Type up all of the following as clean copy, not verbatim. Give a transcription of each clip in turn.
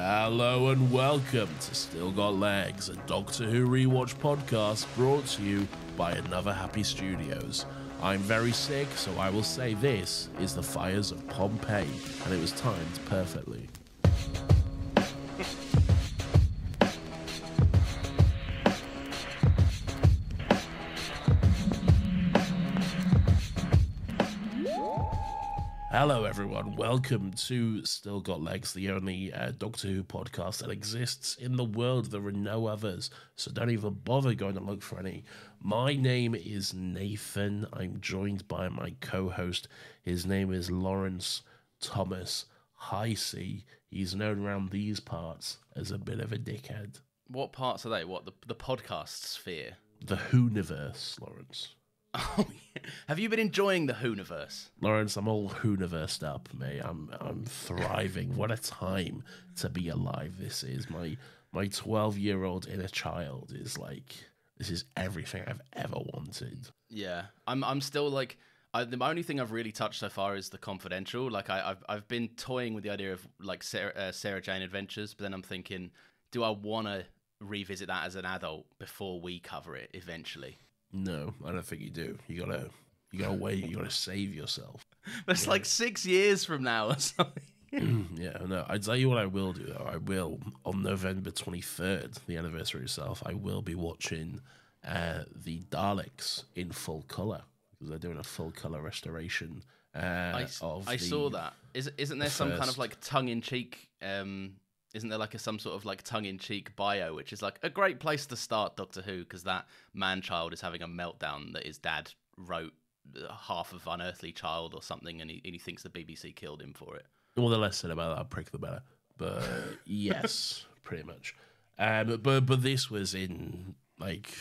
Hello and welcome to Still Got Legs, a Doctor Who Rewatch podcast brought to you by Another Happy Studios. I'm very sick, so I will say this is the fires of Pompeii, and it was timed perfectly. Hello everyone, welcome to Still Got Legs, the only Doctor Who podcast that exists in the world. There are no others, so don't even bother going to look for any. My name is Nathan. I'm joined by my co-host. His name is Lawrence Thomas Heisey. He's known around these parts as a bit of a dickhead. What parts are they? What, the podcast sphere? The Whoniverse, Lawrence. Oh, yeah. Have you been enjoying the Whoniverse? Lawrence, I'm all Whoniversed up, mate. I'm thriving. What a time to be alive this is. My 12-year-old inner child is like, this is everything I've ever wanted. Yeah, I'm still like, the only thing I've really touched so far is the Confidential. Like I've been toying with the idea of like Sarah Jane Adventures, but then I'm thinking, do I want to revisit that as an adult before we cover it eventually? No, I don't think you do. You gotta wait. You gotta save yourself. That's like 6 years from now or something. Yeah, no. I tell you what I will do though. I will on November 23rd, the anniversary itself. I will be watching the Daleks in full color because they're doing a full color restoration. I saw that. Isn't there some kind of like tongue-in-cheek? Isn't there like some sort of like tongue-in-cheek bio, which is like a great place to start Doctor Who, because that man-child is having a meltdown that his dad wrote half of Unearthly Child or something, and he thinks the BBC killed him for it. Well, the less said about that prick, the better. But yes, pretty much. But this was in like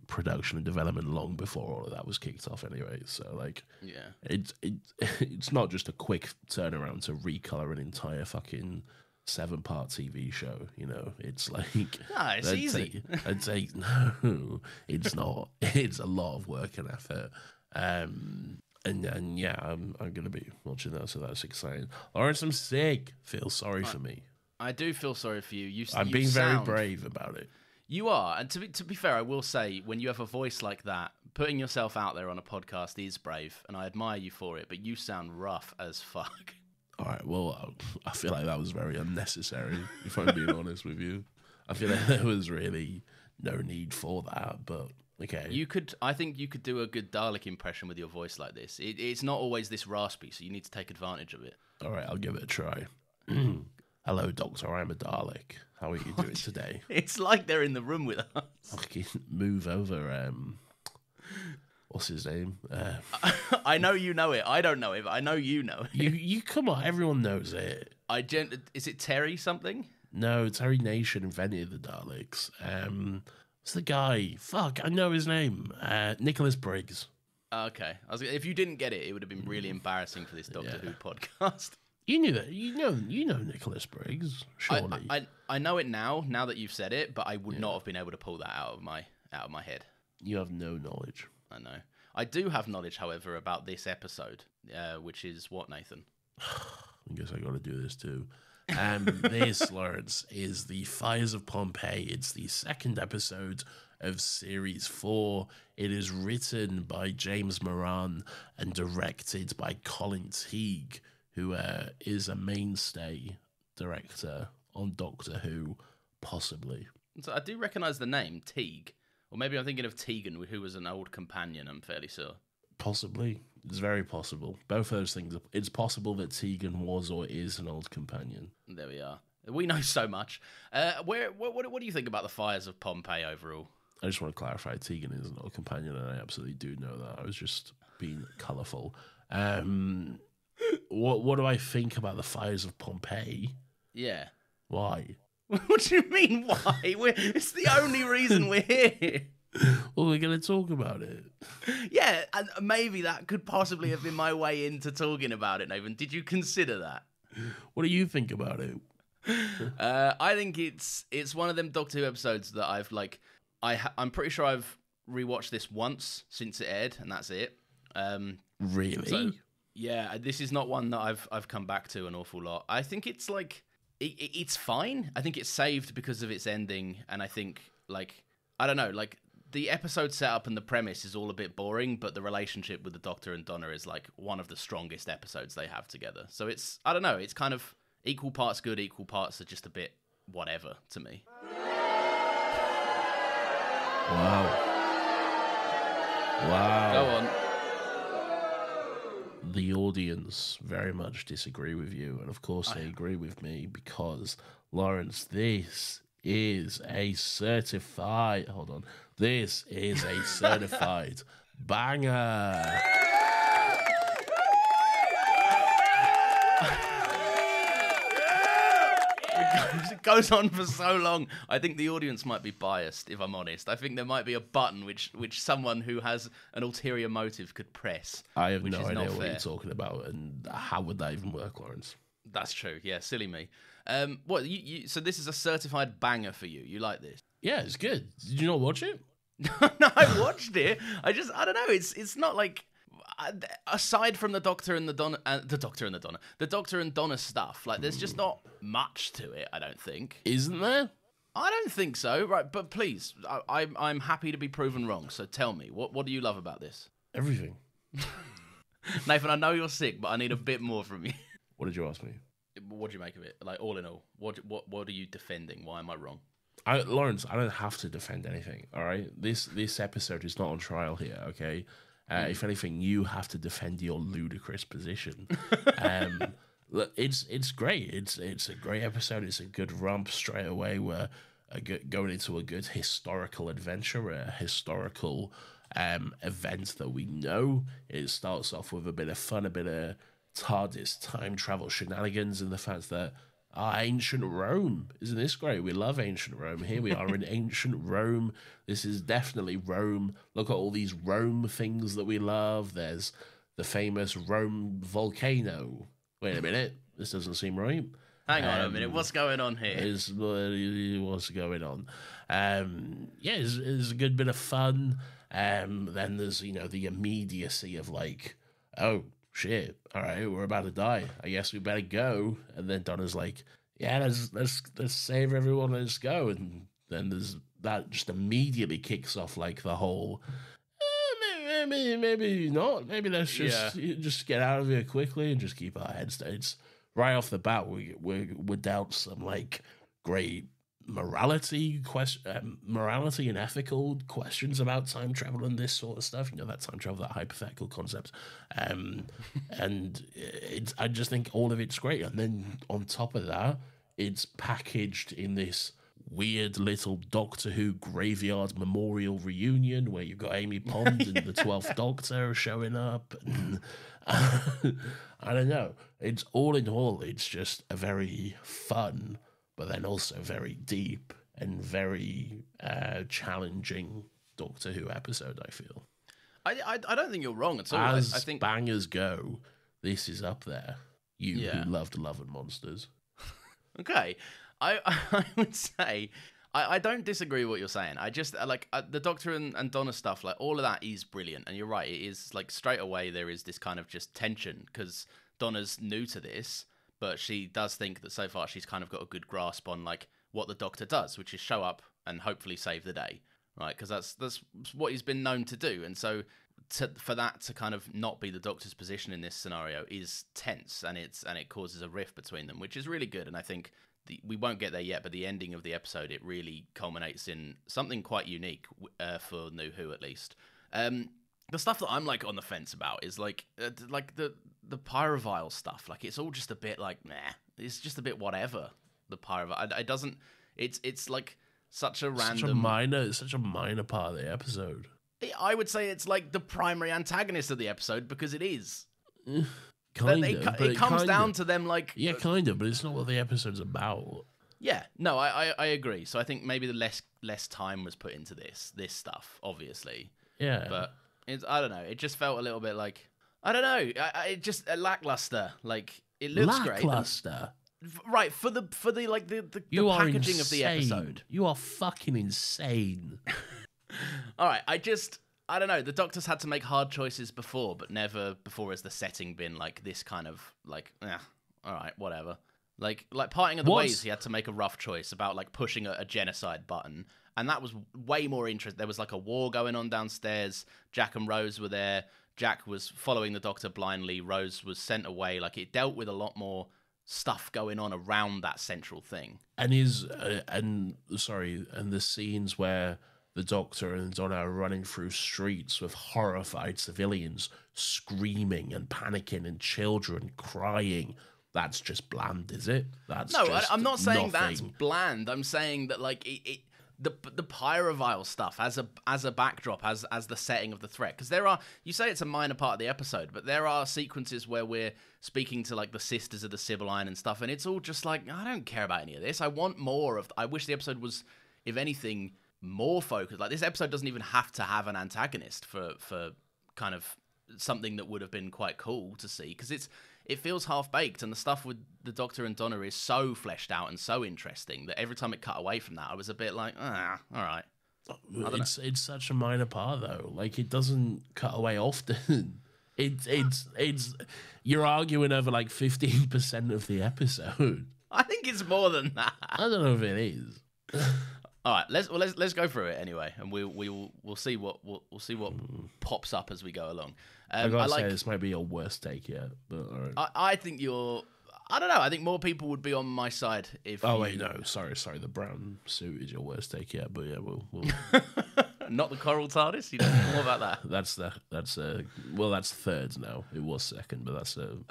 production and development long before all of that was kicked off anyway. So like, yeah, it's not just a quick turnaround to recolor an entire fucking 7-part TV show, you know. It's like, it's easy. I'd say no, it's not. It's a lot of work and effort. And yeah, I'm gonna be watching that, so that's exciting. Lawrence, I'm sick. Feel sorry for me. I do feel sorry for you. I'm being very brave about it. You are, and to be fair, I will say, when you have a voice like that, putting yourself out there on a podcast is brave, and I admire you for it. But you sound rough as fuck. All right, well, I feel like that was very unnecessary, if I'm being honest with you. I feel like there was really no need for that, but okay. I think you could do a good Dalek impression with your voice like this. It's not always this raspy, so you need to take advantage of it. All right, I'll give it a try. Hello, Doctor, I'm a Dalek. How are you doing today? It's like they're in the room with us. Fucking move over, what's his name? I know you know it. I don't know it, but I know you know it. You come on, everyone knows it. Is it Terry something? No, Terry Nation invented the Daleks. What's the guy? Fuck, I know his name. Nicholas Briggs. Okay. If you didn't get it, it would have been really embarrassing for this Doctor Who podcast. You knew that. You know Nicholas Briggs, surely. I know it now that you've said it, but I would not have been able to pull that out of my head. You have no knowledge. I know. I do have knowledge, however, about this episode, which is what, Nathan? I guess I got to do this too. This, Lawrence, is The Fires of Pompeii. It's the second episode of Series 4. It is written by James Moran and directed by Colin Teague, who is a mainstay director on Doctor Who, possibly. So I do recognise the name, Teague. Or maybe I'm thinking of Tegan, who was an old companion, I'm fairly sure. Possibly. It's very possible. Both of those things. It's possible that Tegan was or is an old companion. There we are. We know so much. What do you think about the Fires of Pompeii overall? I just want to clarify, Tegan is an old companion, and I absolutely do know that. I was just being colourful. What do I think about the Fires of Pompeii? Yeah. Why? What do you mean, why? It's the only reason we're here. Well, we're going to talk about it. Yeah, and maybe that could possibly have been my way into talking about it, Nathan. Did you consider that? What do you think about it? I think it's one of them Doctor Who episodes that I've like. I'm pretty sure I've rewatched this once since it aired, and that's it. Really? So, yeah, this is not one that I've come back to an awful lot. I think it's like it's fine. I think it's saved because of its ending, and I think, like, I don't know, like, the episode setup and the premise is all a bit boring, but the relationship with the Doctor and Donna is, like, one of the strongest episodes they have together. So it's, I don't know, it's kind of equal parts good, equal parts are just a bit whatever to me. Wow. Go on. The audience very much disagree with you, and of course they agree with me because, Lawrence, this is a certified... Hold on. This is a certified banger. It goes on for so long. I think the audience might be biased, if I'm honest. I think there might be a button which someone who has an ulterior motive could press. I have no idea what you're talking about, and how would that even work, Lawrence? That's true. Yeah, silly me. What? So this is a certified banger for you. You like this? Yeah, it's good. Did you not watch it? No, I watched it. I don't know. It's not like, aside from the Doctor and the Doctor and Donna stuff, like, there's just not much to it, I don't think. Isn't there? I don't think so. Right, but please, I'm happy to be proven wrong. So tell me, what do you love about this? Everything. Nathan, I know you're sick, but I need a bit more from you. What did you ask me? What do you make of it? Like, all in all, what are you defending? Why am I wrong? Lawrence, I don't have to defend anything, all right? This episode is not on trial here, okay? If anything, you have to defend your ludicrous position. It's great. It's a great episode. It's a good romp straight away. We're going into a good historical adventure, a historical event that we know. It starts off with a bit of fun, a bit of TARDIS time travel shenanigans, and the fact that ancient Rome, isn't this great? We love ancient Rome. Here we are in ancient Rome. This is definitely Rome. Look at all these Rome things that we love. There's the famous Rome volcano. Wait a minute, this doesn't seem right. Hang on a minute, what's going on here? What's going on? Yeah, it's a good bit of fun. Then there's, the immediacy of, like, oh shit, all right, we're about to die, I guess we better go. And then Donna's like, yeah, let's save everyone, let's go. And then there's that just immediately kicks off, like, the whole maybe not, maybe let's just get out of here quickly and just keep our heads down. It's right off the bat we're without some, like, great morality and ethical questions about time travel and this sort of stuff. That time travel, that hypothetical concept. And I just think all of it's great. And then on top of that, it's packaged in this weird little Doctor Who graveyard memorial reunion where you've got Amy Pond and the 12th Doctor showing up. And, I don't know. It's all in all, it's just a very fun, but then also very deep and very challenging Doctor Who episode, I feel. I don't think you're wrong at all. As I think bangers go, this is up there. You who loved Love and Monsters. Okay. I would say I don't disagree with what you're saying. I just like the Doctor and Donna stuff, like, all of that is brilliant. And you're right, it is, like, straight away there is this kind of just tension because Donna's new to this, but she does think that so far she's kind of got a good grasp on, like, what the Doctor does, which is show up and hopefully save the day, right? Because that's what he's been known to do. And so for that to kind of not be the Doctor's position in this scenario is tense, and it causes a rift between them, which is really good. And I think we won't get there yet, but the ending of the episode, it really culminates in something quite unique for New Who, at least. The stuff that I'm, like, on the fence about is like the Pyrovile stuff. Like, it's all just a bit like, nah. It's just a bit whatever. The Pyrovile, it doesn't. It's like such a random, such a minor part of the episode. I would say it's like the primary antagonist of the episode because it is. It comes down to them, like... Yeah, kind of, but it's not what the episode's about. Yeah, no, I agree. So I think maybe the less time was put into this stuff, obviously. Yeah. But, I don't know, it just felt a little bit like... I don't know, it just lackluster. Like, it looks great. Lackluster? Right, for the packaging of the episode. You are fucking insane. All right, I don't know. The Doctor's had to make hard choices before, but never before has the setting been like this kind of, like, all right, whatever. Like Parting of the Ways, he had to make a rough choice about like pushing a genocide button, and that was way more interesting. There was like a war going on downstairs. Jack and Rose were there. Jack was following the Doctor blindly. Rose was sent away. Like, it dealt with a lot more stuff going on around that central thing. And and the scenes where the Doctor and Donna are running through streets with horrified civilians screaming and panicking and children crying. That's just bland, is it? I'm not saying that's bland. I'm saying that like the pyrovile stuff as a backdrop, as the setting of the threat. Because you say it's a minor part of the episode, but there are sequences where we're speaking to like the sisters of the Sibylline and stuff, and it's all just like, I don't care about any of this. I want more of. I wish the episode was, if anything, more focused. Like, this episode doesn't even have to have an antagonist for kind of something that would have been quite cool to see, because it feels half-baked, and the stuff with the Doctor and Donna is so fleshed out and so interesting that every time it cut away from that, I was a bit like, all right. It's such a minor part, though. Like, it doesn't cut away often. It's you're arguing over like 15% of the episode. I think it's more than that. I don't know if it is. All right, let's go through it anyway, and we'll see what pops up as we go along. I gotta say, this might be your worst take yet, but all right. I think I don't know. I think more people would be on my side if. Oh wait, no, sorry. The brown suit is your worst take yet, but yeah, we'll... Not the coral TARDIS. You don't know more about that. That's third now. It was second, but that's third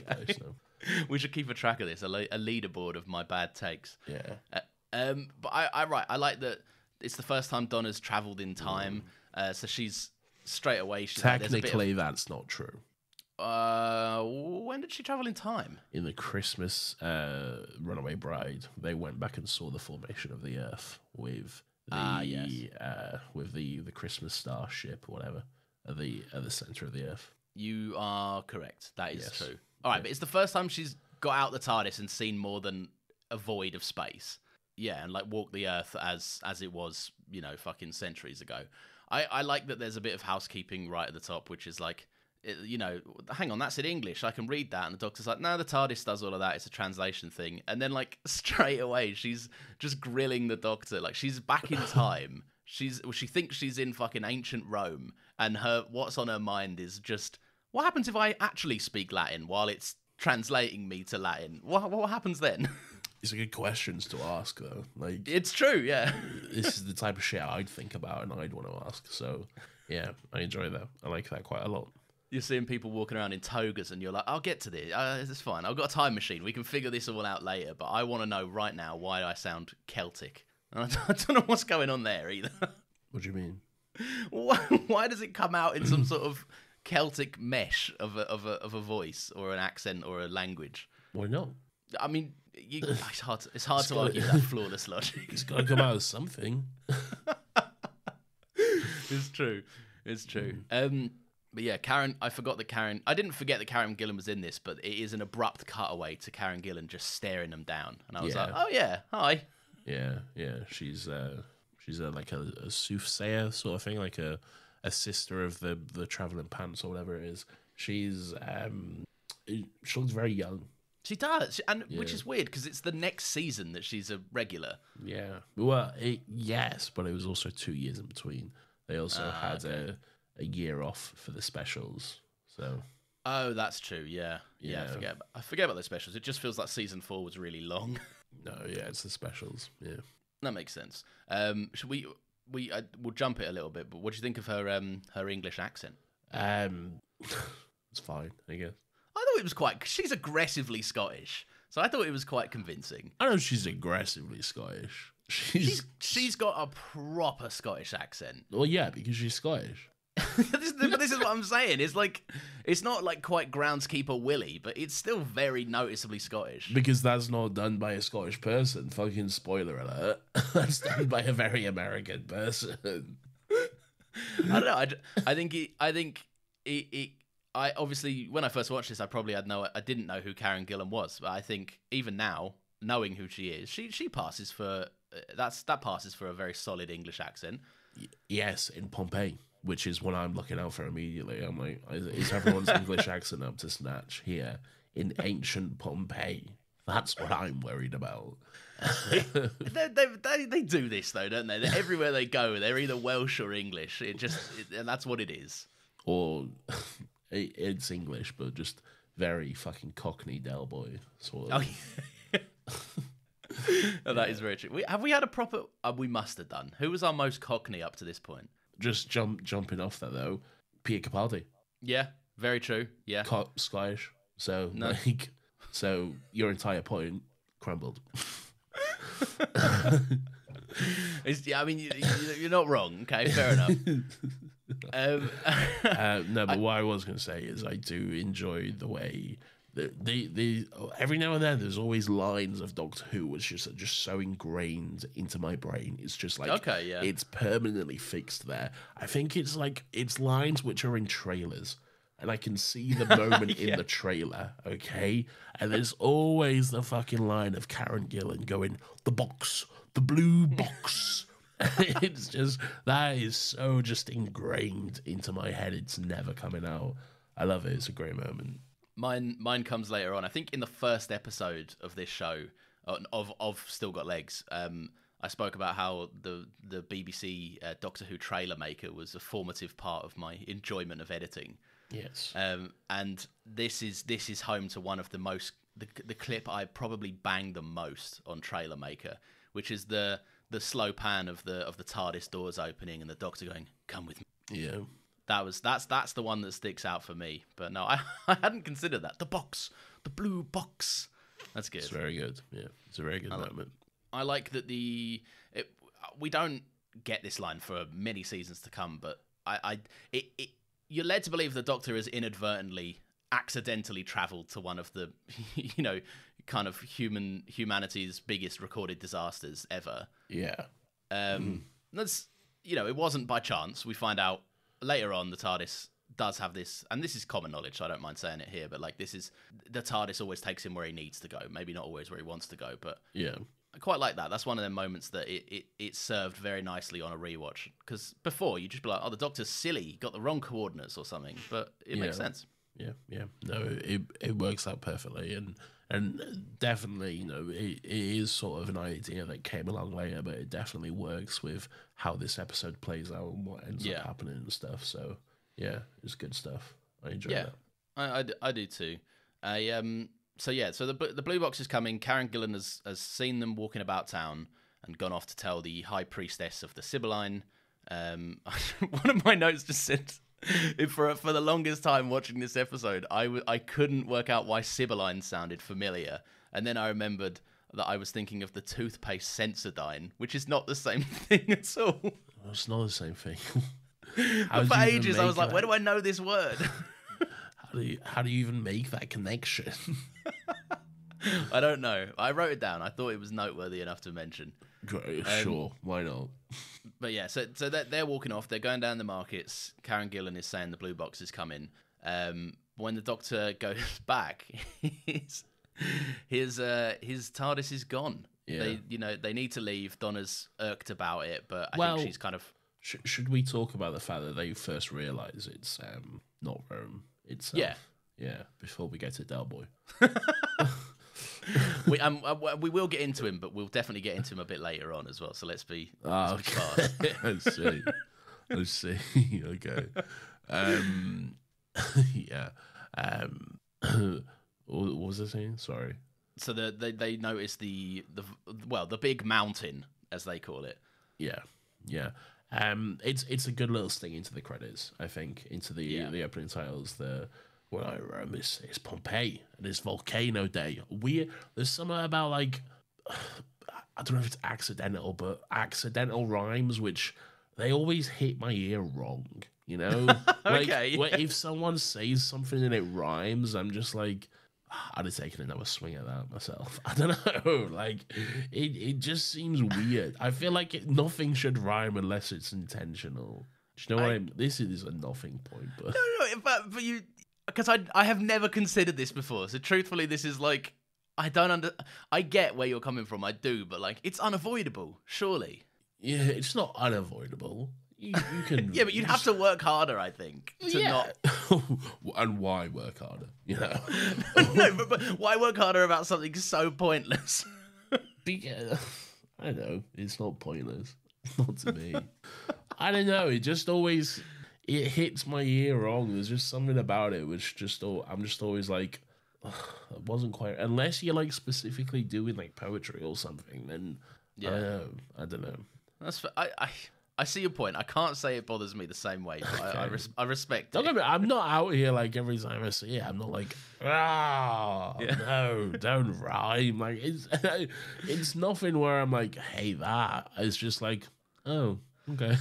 place now. We should keep a track of this, a leaderboard of my bad takes. Yeah. But I like that it's the first time Donna's travelled in time, so she's straight away. Technically, that's not true. When did she travel in time? In the Christmas Runaway Bride, they went back and saw the formation of the Earth with the Christmas starship or whatever at the center of the Earth. You are correct. That is true. All right, but it's the first time she's got out the TARDIS and seen more than a void of space. Yeah, and like walked the Earth as it was, fucking centuries ago. I like that there's a bit of housekeeping right at the top, which is like, hang on, that's in English. I can read that. And the Doctor's like, no, the TARDIS does all of that. It's a translation thing. And then like straight away, she's just grilling the Doctor. Like, she's back in time. She thinks she's in fucking ancient Rome, and what's on her mind is just, what happens if I actually speak Latin while it's translating me to Latin? What happens then? These are good questions to ask, though. Like, it's true, yeah. This is the type of shit I'd think about and I'd want to ask. So, yeah, I enjoy that. I like that quite a lot. You're seeing people walking around in togas, and you're like, I'll get to this. It's fine. I've got a time machine. We can figure this all out later. But I want to know right now why I sound Celtic. And I don't know what's going on there either. What do you mean? Why does it come out in some sort of Celtic mesh of a voice or an accent or a language? Why not? I mean, it's hard to argue that flawless logic. It's got to come out as something. It's true. But yeah, Karen, I didn't forget that Karen Gillan was in this, but it is an abrupt cutaway to Karen Gillan just staring them down. And I was like, oh yeah, hi. Yeah. She's like a soothsayer sort of thing, like a sister of the traveling pants or whatever it is. She looks very young. She does, which is weird because it's the next season that she's a regular. Yeah, well, yes, but it was also 2 years in between. They also had a year off for the specials. So. Oh, that's true. Yeah. I forget about the specials. It just feels like season 4 was really long. No, yeah, it's the specials. Yeah, that makes sense. Should we'll jump it a little bit, but what do you think of her English accent? It's fine, I guess. I thought it was she's aggressively Scottish, so I thought it was quite convincing. I know she's aggressively Scottish. She's got a proper Scottish accent. Well, yeah, because she's Scottish. But this is what I'm saying. It's like, it's not like quite groundskeeper Willie, but it's still very noticeably Scottish. Because that's not done by a Scottish person. Fucking spoiler alert. That's done by a very American person. I don't know. I obviously, when I first watched this, I didn't know who Karen Gillan was, but I think even now, knowing who she is, she passes for that passes for a very solid English accent. Yes, in Pompeii, which is what I'm looking out for immediately. I'm like, is everyone's English accent up to snatch here in ancient Pompeii? That's what I'm worried about. They do this though, don't they? Everywhere they go, they're either Welsh or English. And that's what it is. Or it's English, but just very fucking Cockney Del Boy sort of. Oh, yeah. That is very true. Have we had a proper? We must have done. Who was our most Cockney up to this point? Just jumping off that though, Peter Capaldi. Yeah, very true. Yeah, Scottish. So no. So your entire point crumbled. I mean, you're not wrong. Okay, fair enough. No, but what I was going to say is I do enjoy the way the every now and then there's always lines of Doctor Who which is just so ingrained into my brain. It's just like, okay, yeah, it's permanently fixed there. I think it's like it's lines which are in trailers. And I can see the moment in the trailer, okay? And there's always the fucking line of Karen Gillan going, "The box, the blue box." It's just, that is so just ingrained into my head. It's never coming out. I love it. It's a great moment. Mine comes later on. I think in the first episode of this show, of Still Got Legs, I spoke about how the BBC Doctor Who trailer maker was a formative part of my enjoyment of editing. Yes. And this is home to one of the clip I probably banged the most on Trailer Maker, which is the slow pan of the TARDIS doors opening and the Doctor going, "Come with me." Yeah. That's the one that sticks out for me. But no, I hadn't considered that. The box, the blue box. That's good. It's very good. Yeah, it's a very good moment. I like that we don't get this line for many seasons to come, but you're led to believe the Doctor has inadvertently, accidentally travelled to one of the, kind of humanity's biggest recorded disasters ever. Yeah. That's, it wasn't by chance. We find out later on the TARDIS does have this, and this is common knowledge, so I don't mind saying it here, but like the TARDIS always takes him where he needs to go. Maybe not always where he wants to go, but yeah. I quite like that. That's one of the moments that it served very nicely on a rewatch. Because before, you'd just be like, "Oh, the Doctor's silly. He got the wrong coordinates or something." But it makes sense. Yeah. No, it works out perfectly. And definitely, it is sort of an idea that came along later, but it definitely works with how this episode plays out and what ends up happening and stuff. So, yeah, it's good stuff. I enjoy that. I do too. So the blue box is coming. Karen Gillan has seen them walking about town and gone off to tell the High Priestess of the Sibylline. One of my notes just said, for the longest time watching this episode, I couldn't work out why Sibylline sounded familiar, and then I remembered that I was thinking of the toothpaste Sensodyne, which is not the same thing at all. It's not the same thing. For ages, I was like, where do I know this word? How do you even make that connection? I don't know. I wrote it down. I thought it was noteworthy enough to mention. Sure, why not? But yeah, so they're walking off. They're going down the markets. Karen Gillan is saying the blue box is coming. When the Doctor goes back, his TARDIS is gone. Yeah. They need to leave. Donna's irked about it, but I think she's kind of. Should we talk about the fact that they first realise it's not Rome? It's yeah. Before we get to Del Boy. We will get into him, but we'll definitely get into him a bit later on as well. So let's be fast. I see. Okay. Yeah. What was I saying? Sorry. So they notice the big mountain, as they call it. Yeah. It's a good little sting into the credits, I think, into the opening titles. Rome is Pompeii and it's Volcano Day. There's something about like, I don't know if it's accidental, but accidental rhymes which they always hit my ear wrong. Okay. If someone says something and it rhymes, I'm just like, I'd have taken another swing at that myself. I don't know. Like, it just seems weird. I feel like nothing should rhyme unless it's intentional. Do you know what I mean? This is a nothing point. But no, but you... Because I have never considered this before. So truthfully, this is like... I get where you're coming from. I do. But, like, it's unavoidable, surely. Yeah, it's not unavoidable. you can. Yeah, but you'd have to work harder, I think, to not. And why work harder? You know. No, but why work harder about something so pointless? I don't know. It's not pointless. Not to me. I don't know. It just always hits my ear wrong. There's just something about it which I'm just always like, it wasn't quite. Unless you're like specifically doing like poetry or something, then I don't know. That's I see your point. I can't say it bothers me the same way, but okay. I respect it. I'm not out here like every time I see it. I'm not like, no, don't rhyme. Like it's nothing where I'm like, hey, that. It's just like, oh, okay.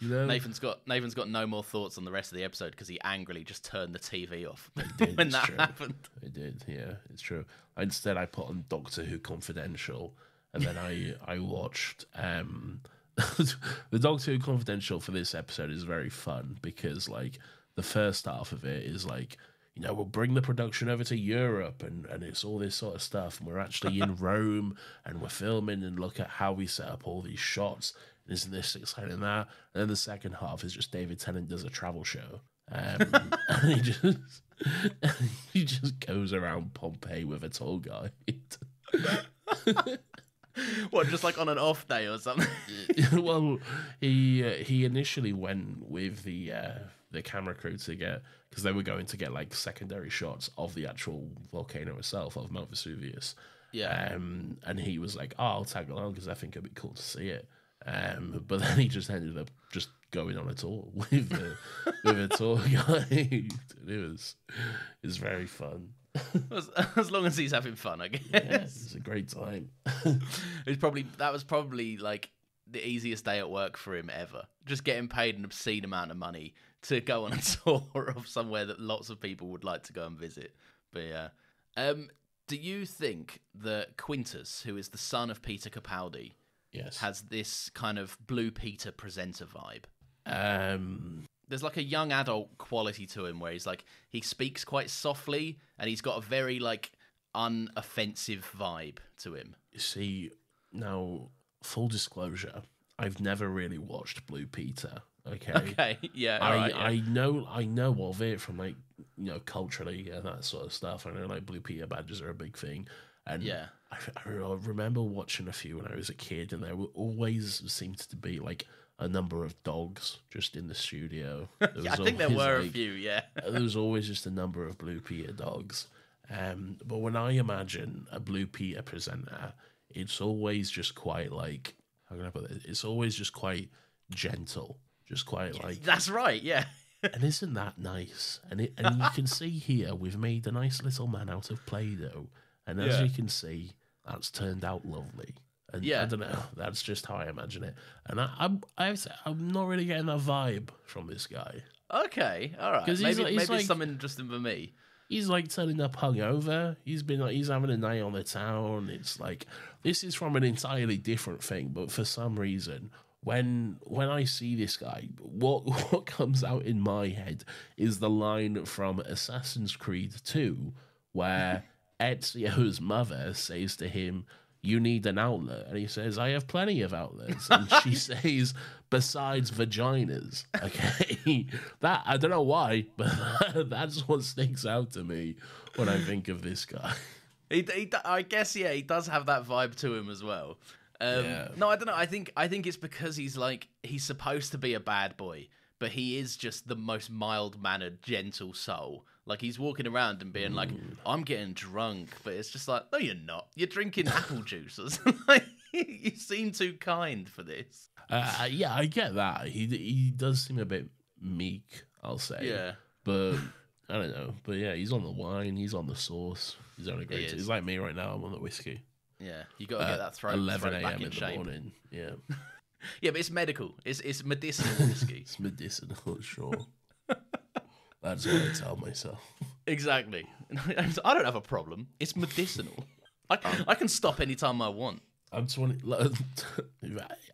You know? Nathan's got no more thoughts on the rest of the episode because he angrily just turned the TV off when that happened. I did, yeah, it's true. Instead, I put on Doctor Who Confidential, and then I watched. The Doctor Who Confidential for this episode is very fun because, like, the first half of it is like, you know, we'll bring the production over to Europe and it's all this sort of stuff. And we're actually in Rome and we're filming and look at how we set up all these shots. And isn't this exciting and that? And then the second half is just David Tennant does a travel show. And he just goes around Pompeii with a tour guide. What, just like on an off day or something? Well, he initially went with the camera crew to get, because they were going to get like secondary shots of the actual volcano itself, of Mount Vesuvius. Yeah. And he was like, "Oh, I'll tag along because I think it'd be cool to see it." But then he just ended up just going on a tour with a tour guide. It was very fun. As long as he's having fun, I guess. Yeah, it's a great time. That was probably like the easiest day at work for him ever. Just getting paid an obscene amount of money to go on a tour of somewhere that lots of people would like to go and visit. But yeah, do you think that Quintus, who is the son of Peter Capaldi, yes, has this kind of Blue Peter presenter vibe? There's like a young adult quality to him where he's like, he speaks quite softly and he's got a very like unoffensive vibe to him. You see, now, full disclosure, I've never really watched Blue Peter. Okay. Yeah. I know of it from like, you know, culturally and that sort of stuff. I know like Blue Peter badges are a big thing. And yeah, I remember watching a few when I was a kid, and there always seemed to be like a number of dogs just in the studio. Yeah, I think there were a few, yeah. There was always just a number of Blue Peter dogs. But when I imagine a Blue Peter presenter, it's always just quite like, how can I put it? It's always just quite gentle. Just quite like... That's right, yeah. And isn't that nice? And you can see here, we've made a nice little man out of Play-Doh. And as you can see, that's turned out lovely. And I don't know, that's just how I imagine it. And I'm not really getting that vibe from this guy. Okay, all right. Maybe it's something interesting for me. He's like turning up hungover. He's having a night on the town. It's like, this is from an entirely different thing. But for some reason, when I see this guy, what comes out in my head is the line from Assassin's Creed 2, where Ezio's mother says to him, "You need an outlet," and he says, "I have plenty of outlets," and she says, "Besides vaginas." Okay, that, I don't know why, but that's what sticks out to me when I think of this guy. I guess he does have that vibe to him as well. No, I don't know. I think it's because he's supposed to be a bad boy, but he is just the most mild-mannered, gentle soul. Like, he's walking around and being like, "I'm getting drunk," but it's just like, no, you're not. You're drinking apple juice or something. Like, you seem too kind for this. Yeah, I get that. He does seem a bit meek, I'll say. Yeah. But I don't know. But yeah, he's on the wine. He's on the sauce. He's on a great. He's like me right now. I'm on the whiskey. Yeah, you got to get that throat 11 back a.m. in in the shape. morning. Yeah. Yeah, but it's medical. It's medicinal whiskey. It's medicinal, sure. That's what I tell myself. Exactly. I don't have a problem. It's medicinal. I can stop anytime I want. I'm 20.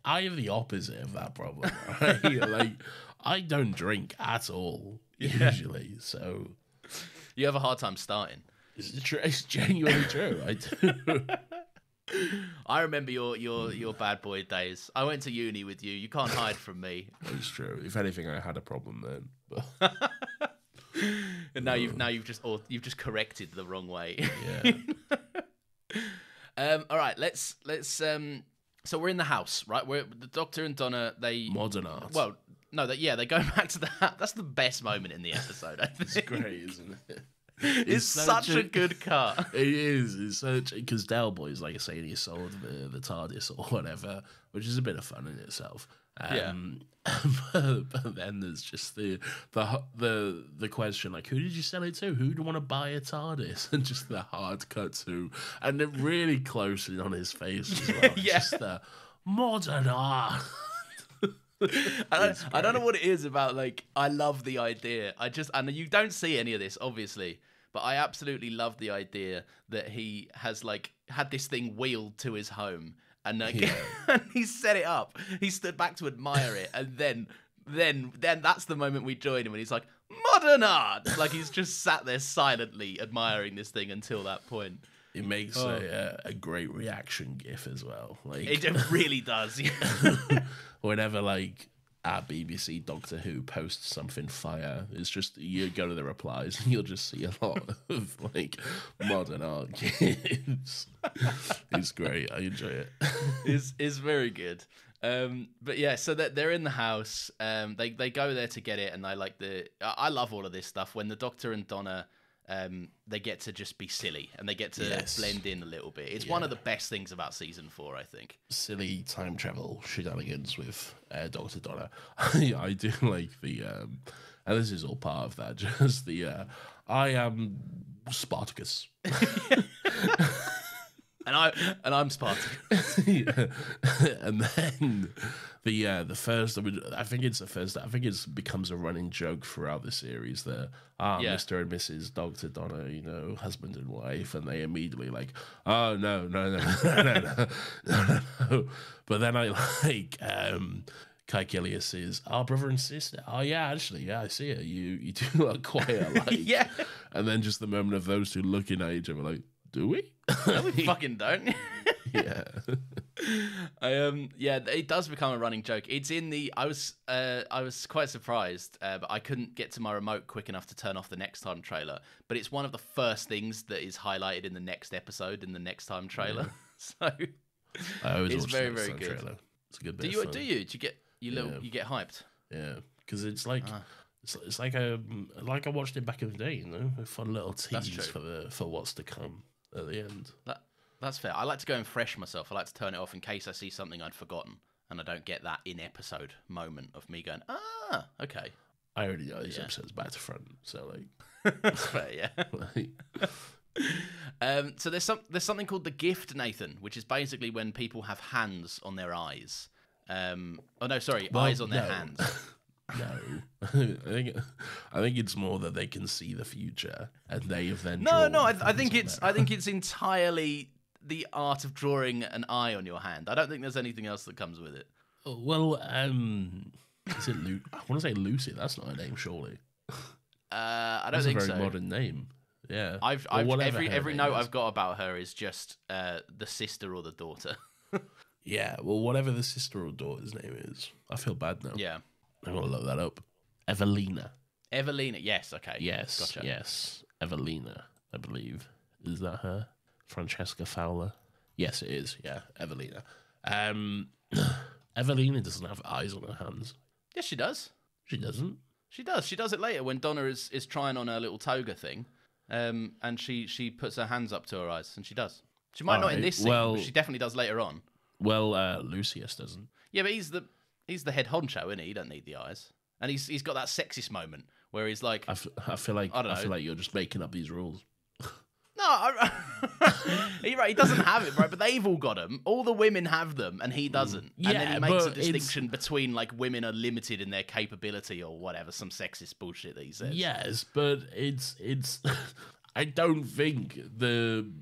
I have the opposite of that problem. Right? Like, I don't drink at all usually, so you have a hard time starting. It's genuinely true. I do. I remember your bad boy days. I went to uni with you. You can't hide from me. It's true. If anything, I had a problem then. And now you've just corrected the wrong way. Yeah. All right. Let's. So we're in the house, right? We're the Doctor and Donna. They modern art. Well, no, they go back to the house. That's the best moment in the episode. I think. It's great, isn't it? It's such a good cut. It is. It's such because Del Boy's like I say, he sold the TARDIS or whatever, which is a bit of fun in itself. But then there's just the question like, who did you sell it to? Who'd want to buy a TARDIS? And just the hard cut to, and it really closely on his face as well. Yeah. Just the modern art. I don't know what it is about, like, I love the idea. And you don't see any of this, obviously, but I absolutely love the idea that he has, like, had this thing wheeled to his home, and, like, and he set it up. He stood back to admire it, and then that's the moment we join him, and he's like, modern art! Like, he's just sat there silently admiring this thing until that point. It makes a great reaction gif as well. Like it really does. Yeah. Whenever like at BBC Doctor Who posts something fire, it's just you go to the replies and you'll just see a lot of like modern art gifs. It's great. I enjoy it. It's very good. But yeah, so that they're in the house. They go there to get it, and I love all of this stuff when the Doctor and Donna. They get to just be silly and they get to blend in a little bit. It's one of the best things about season 4, I think. Silly time travel shenanigans with Dr. Donna. I do like the, and this is all part of that, just the, I am Spartacus. And I'm Spartacus. And then the first, I think it becomes a running joke throughout the series that Mr. and Mrs. Dr. Donna, husband and wife, and they immediately like, oh no. But then I like Kai Gillius is our brother and sister. Oh yeah, actually, yeah, I see it. You do look quite alike. Yeah. And then just the moment of those two looking at each other like, do we? No, we fucking don't. Yeah. It does become a running joke. It's in the. I was quite surprised, but I couldn't get to my remote quick enough to turn off the Next Time trailer. But it's one of the first things that is highlighted in the next episode in the Next Time trailer. So I always it's watch very, the very Next good. Time trailer. It's a good bit. Do you? Do you get you get hyped? Yeah, because it's like. It's like I watched it back in the day, a fun little tease for what's to come at the end. That's fair. I like to go and fresh myself. I like to turn it off in case I see something I'd forgotten, and I don't get that in-episode moment of me going, okay. I already know these episodes back to front, so like that's fair, yeah. So there's something called the gift, Nathan, which is basically when people have hands on their eyes. Eyes on their hands. No, I think it's more that they can see the future, and they have then. I think it's entirely the art of drawing an eye on your hand. I don't think there's anything else that comes with it. Well, is it I want to say Lucy. That's not a name, surely. I don't think so. That's a very modern name. Yeah. Every note I've got about her is just the sister or the daughter. Yeah. Well, whatever the sister or daughter's name is, I feel bad now. Yeah. I'm gonna look that up. Evelina. Yes. Okay. Yes. Gotcha. Yes. Evelina. I believe. Is that her? Francesca Fowler. Yes, it is. Yeah. Evelina. Evelina doesn't have eyes on her hands. Yes, she does. She doesn't. She does. She does it later when Donna is trying on her little toga thing, and she puts her hands up to her eyes, and she does. She might not in this scene, but she definitely does later on. Well, Lucius doesn't. Yeah, but he's the head honcho, isn't he? He doesn't need the eyes, and he's got that sexist moment where he's like, I feel like you're just making up these rules. No, you're right. He doesn't have it, right? But they've all got them. All the women have them, and he doesn't. Yeah, and then he makes a distinction between like women are limited in their capability or whatever, some sexist bullshit that he says. Yes, but it's. I don't think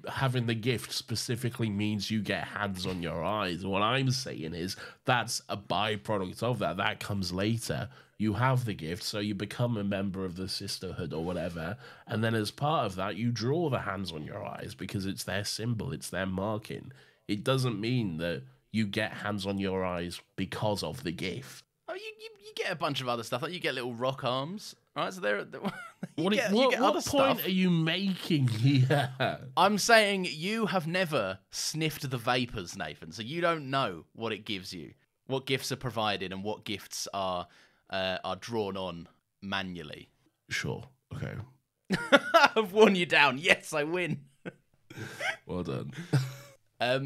having the gift specifically means you get hands on your eyes. What I'm saying is that's a byproduct of that. That comes later. You have the gift, so you become a member of the sisterhood or whatever, and then as part of that, you draw the hands on your eyes because it's their symbol, it's their marking. it doesn't mean that you get hands on your eyes because of the gift. Oh, you get a bunch of other stuff. Like you get little rock arms, right? So What point are you making here? I'm saying you have never sniffed the vapors, Nathan, so you don't know what it gives you, what gifts are provided, and what gifts are drawn on manually. Sure. Okay. I've worn you down. Yes, I win. Well done.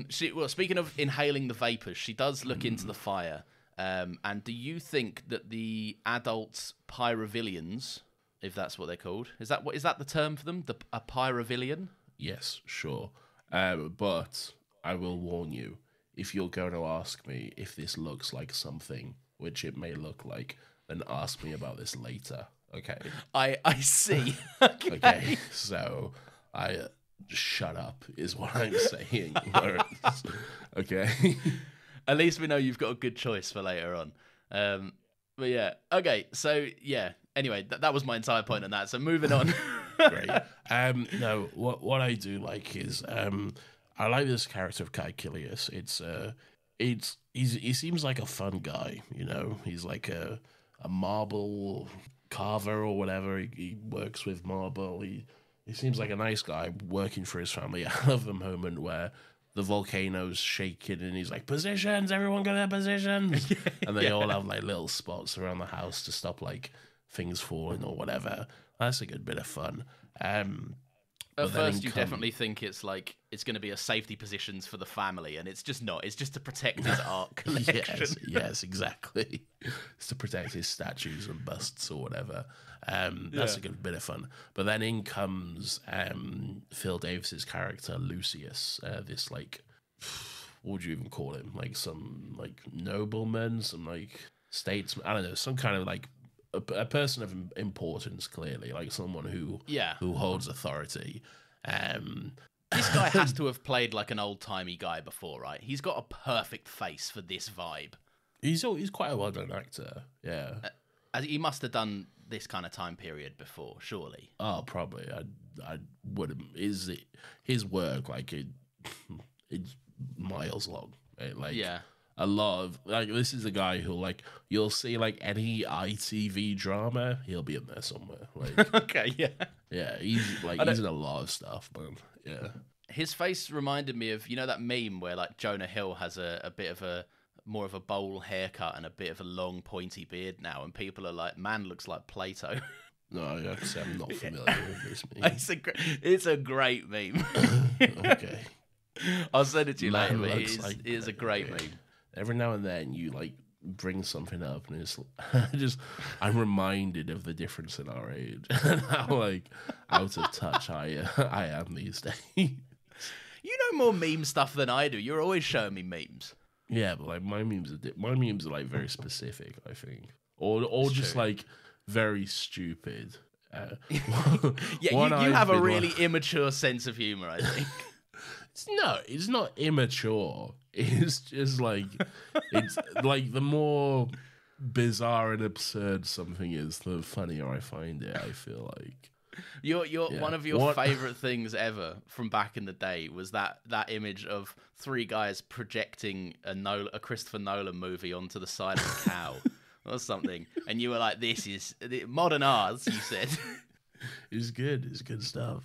Speaking of inhaling the vapors, she does look into the fire. And do you think that the adult pyrovillians, if that's what they're called, is that the term for them? A pyrovillian? Yes, sure. But I will warn you, if you're going to ask me if this looks like something, which it may look like, then ask me about this later. Okay. I see. Okay. So shut up is what I'm saying. Okay. At least we know you've got a good choice for later on. But yeah, okay. So yeah. Anyway, that was my entire point on that. So moving on. Great. No, what I do like is I like this character of Caecilius. He seems like a fun guy. You know, he's like a marble carver or whatever. He works with marble. He seems like a nice guy working for his family. I love the moment where the volcano's shaking and he's like, positions, everyone go their positions. And they all have like little spots around the house to stop like things falling or whatever. That's a good bit of fun. At first, you definitely think it's going to be a safety positions for the family, and it's just not. It's just to protect his art collection. Yes, exactly. It's to protect his statues and busts or whatever. That's a good bit of fun. But then in comes Phil Davis's character Lucius. This like, what would you even call him? Like some like nobleman, some like statesman. I don't know, some kind of like a person of importance. Clearly, like someone who holds authority. This guy has to have played like an old-timey guy before, right? He's got a perfect face for this vibe. He's quite a well-done actor, yeah. He must have done this kind of time period before, surely. Oh, probably. I wouldn't. His work, like, it's miles long. Right? Like, a lot of, like, this is a guy who, like, you'll see, like, any ITV drama, he'll be in there somewhere. Like, okay, yeah. Yeah, he's in a lot of stuff, man. Yeah. His face reminded me of, you know, that meme where, like, Jonah Hill has a bit of a, more of a bowl haircut and a bit of a long pointy beard now, and people are like, man looks like Plato. No, I'm not familiar with this meme. It's a great meme. Okay. I'll send it to you later, but it is a great meme. Every now and then you like bring something up and it's I'm reminded of the difference in our age and how like out of touch I am these days. You know more meme stuff than I do. You're always showing me memes. Yeah, but like my memes are like very specific, I think, or just like very stupid. Yeah, you have a really immature sense of humor, I think. It's not immature. It's just like it's like the more bizarre and absurd something is, the funnier I find it. I feel like one of your favorite things ever from back in the day was that image of three guys projecting a Christopher Nolan movie onto the side of a cow or something, and you were like, "This is modern art," you said. It's good. It's good stuff.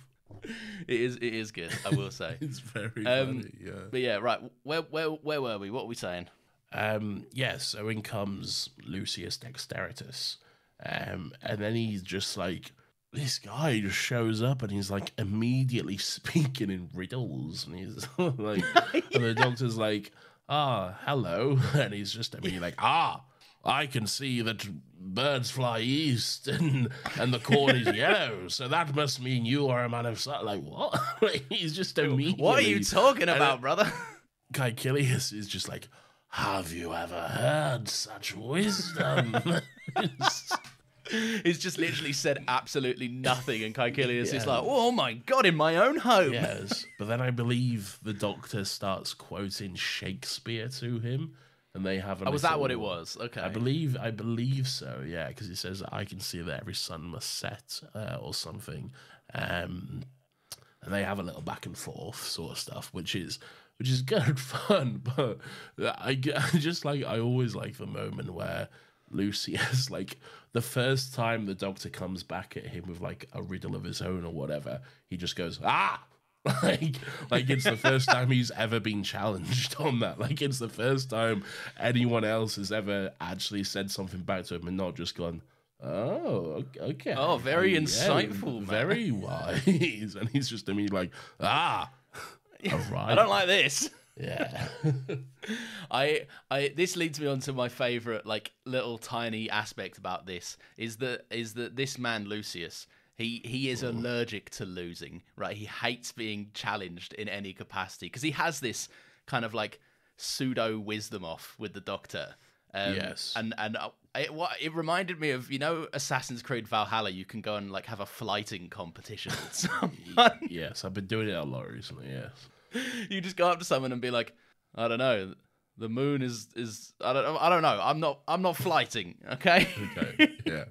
It is good, I will say. It's very funny, yeah. But yeah, right. Where were we? What were we saying? So in comes Lucius Dexteritus. And then he's just like, this guy just shows up and he's like immediately speaking in riddles. And he's like, and the doctor's like, hello. And he's just immediately like, I can see that birds fly east and the corn is yellow, so that must mean you are a man of sight. Like, what? He's just immediately... What are you talking about, brother? Caecilius is just like, have you ever heard such wisdom? He's just literally said absolutely nothing, and Caecilius is like, oh my god, in my own home. Yes, but then I believe the doctor starts quoting Shakespeare to him. And they have was that what it was? Okay. I believe so, yeah, because he says, I can see that every sun must set, or something. And they have a little back and forth sort of stuff, which is which is good fun. But I always like the moment where Lucius, like, the first time the Doctor comes back at him with like a riddle of his own or whatever, he just goes, ah. like it's the first time he's ever been challenged on that. Like, it's the first time anyone else has ever actually said something back to him and not just gone, oh, okay. Oh, very insightful, man. Very wise. And he's just immediately like, all right. I don't like this. Yeah. I this leads me on to my favorite, like, little tiny aspect about this is that this man Lucius, he is allergic to losing, right? He hates being challenged in any capacity because he has this kind of like pseudo wisdom off with the Doctor. Yes. And it reminded me of, you know, Assassin's Creed Valhalla. You can go and like have a flighting competition with someone. Yes, I've been doing it a lot recently. Yes. You just go up to someone and be like, I don't know, the moon is I don't know. I'm not flighting. Okay. Okay. Yeah.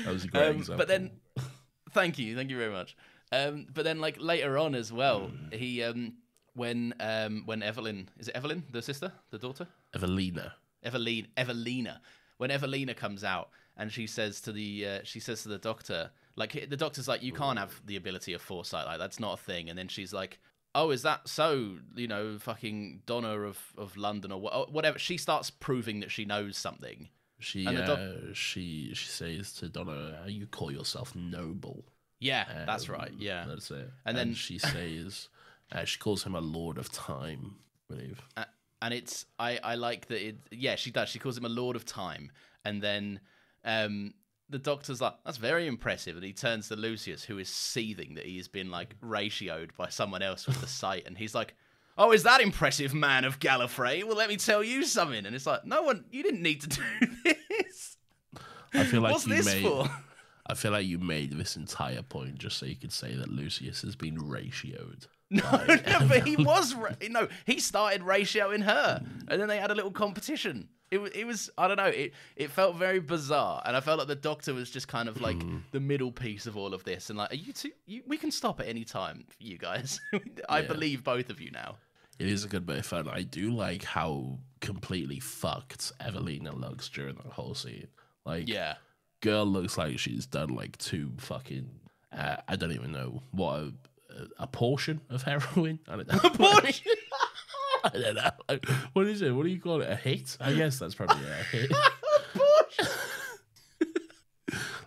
That was a great example. But then, thank you very much. But then, like, later on as well, he when Evelyn, is it Evelyn, the sister, the daughter? Evelina. When Evelina comes out and she says to the Doctor, like, the Doctor's like, you can't have the ability of foresight, like, that's not a thing. And then she's like, oh, is that so? You know, fucking Donna of London or whatever. She starts proving that she knows something. She says to Donna, you call yourself noble. Yeah, that's right. Yeah, that's it. And then she says, she calls him a lord of time, I believe. And it's I like that. Yeah, she does. She calls him a lord of time, and then the Doctor's like, that's very impressive. And he turns to Lucius, who is seething that he's been like ratioed by someone else with the sight, and he's like, oh, is that impressive, man of Gallifrey? Well, let me tell you something. And it's like, you didn't need to do this. I feel like What's this for? I feel like you made this entire point just so you could say that Lucius has been ratioed. No, but he was. He started ratioing her, and then they had a little competition. It was I don't know. It felt very bizarre, and I felt like the Doctor was just kind of like the middle piece of all of this. And like, are you two? We can stop at any time, you guys. I believe both of you now. It is a good bit of fun. I do like how completely fucked Evelina looks during that whole scene. Like, yeah, girl looks like she's done like two fucking. I don't even know what a portion of heroin. I don't know. A portion. I don't know. Like, what is it? What do you call it? A hit? I guess that's probably a hit. A portion.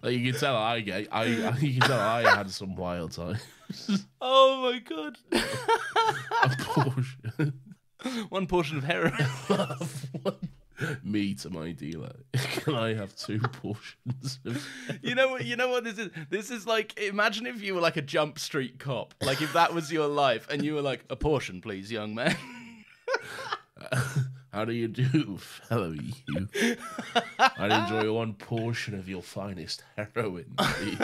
Like, you can tell I had some wild times. Oh my god. A portion. One portion of heroin. Me to my dealer. Can I have two portions? You know what this is? This is like, imagine if you were like a Jump Street cop. Like, if that was your life and you were like, a portion, please, young man. How do you do, fellow you? I'd enjoy one portion of your finest heroin, please.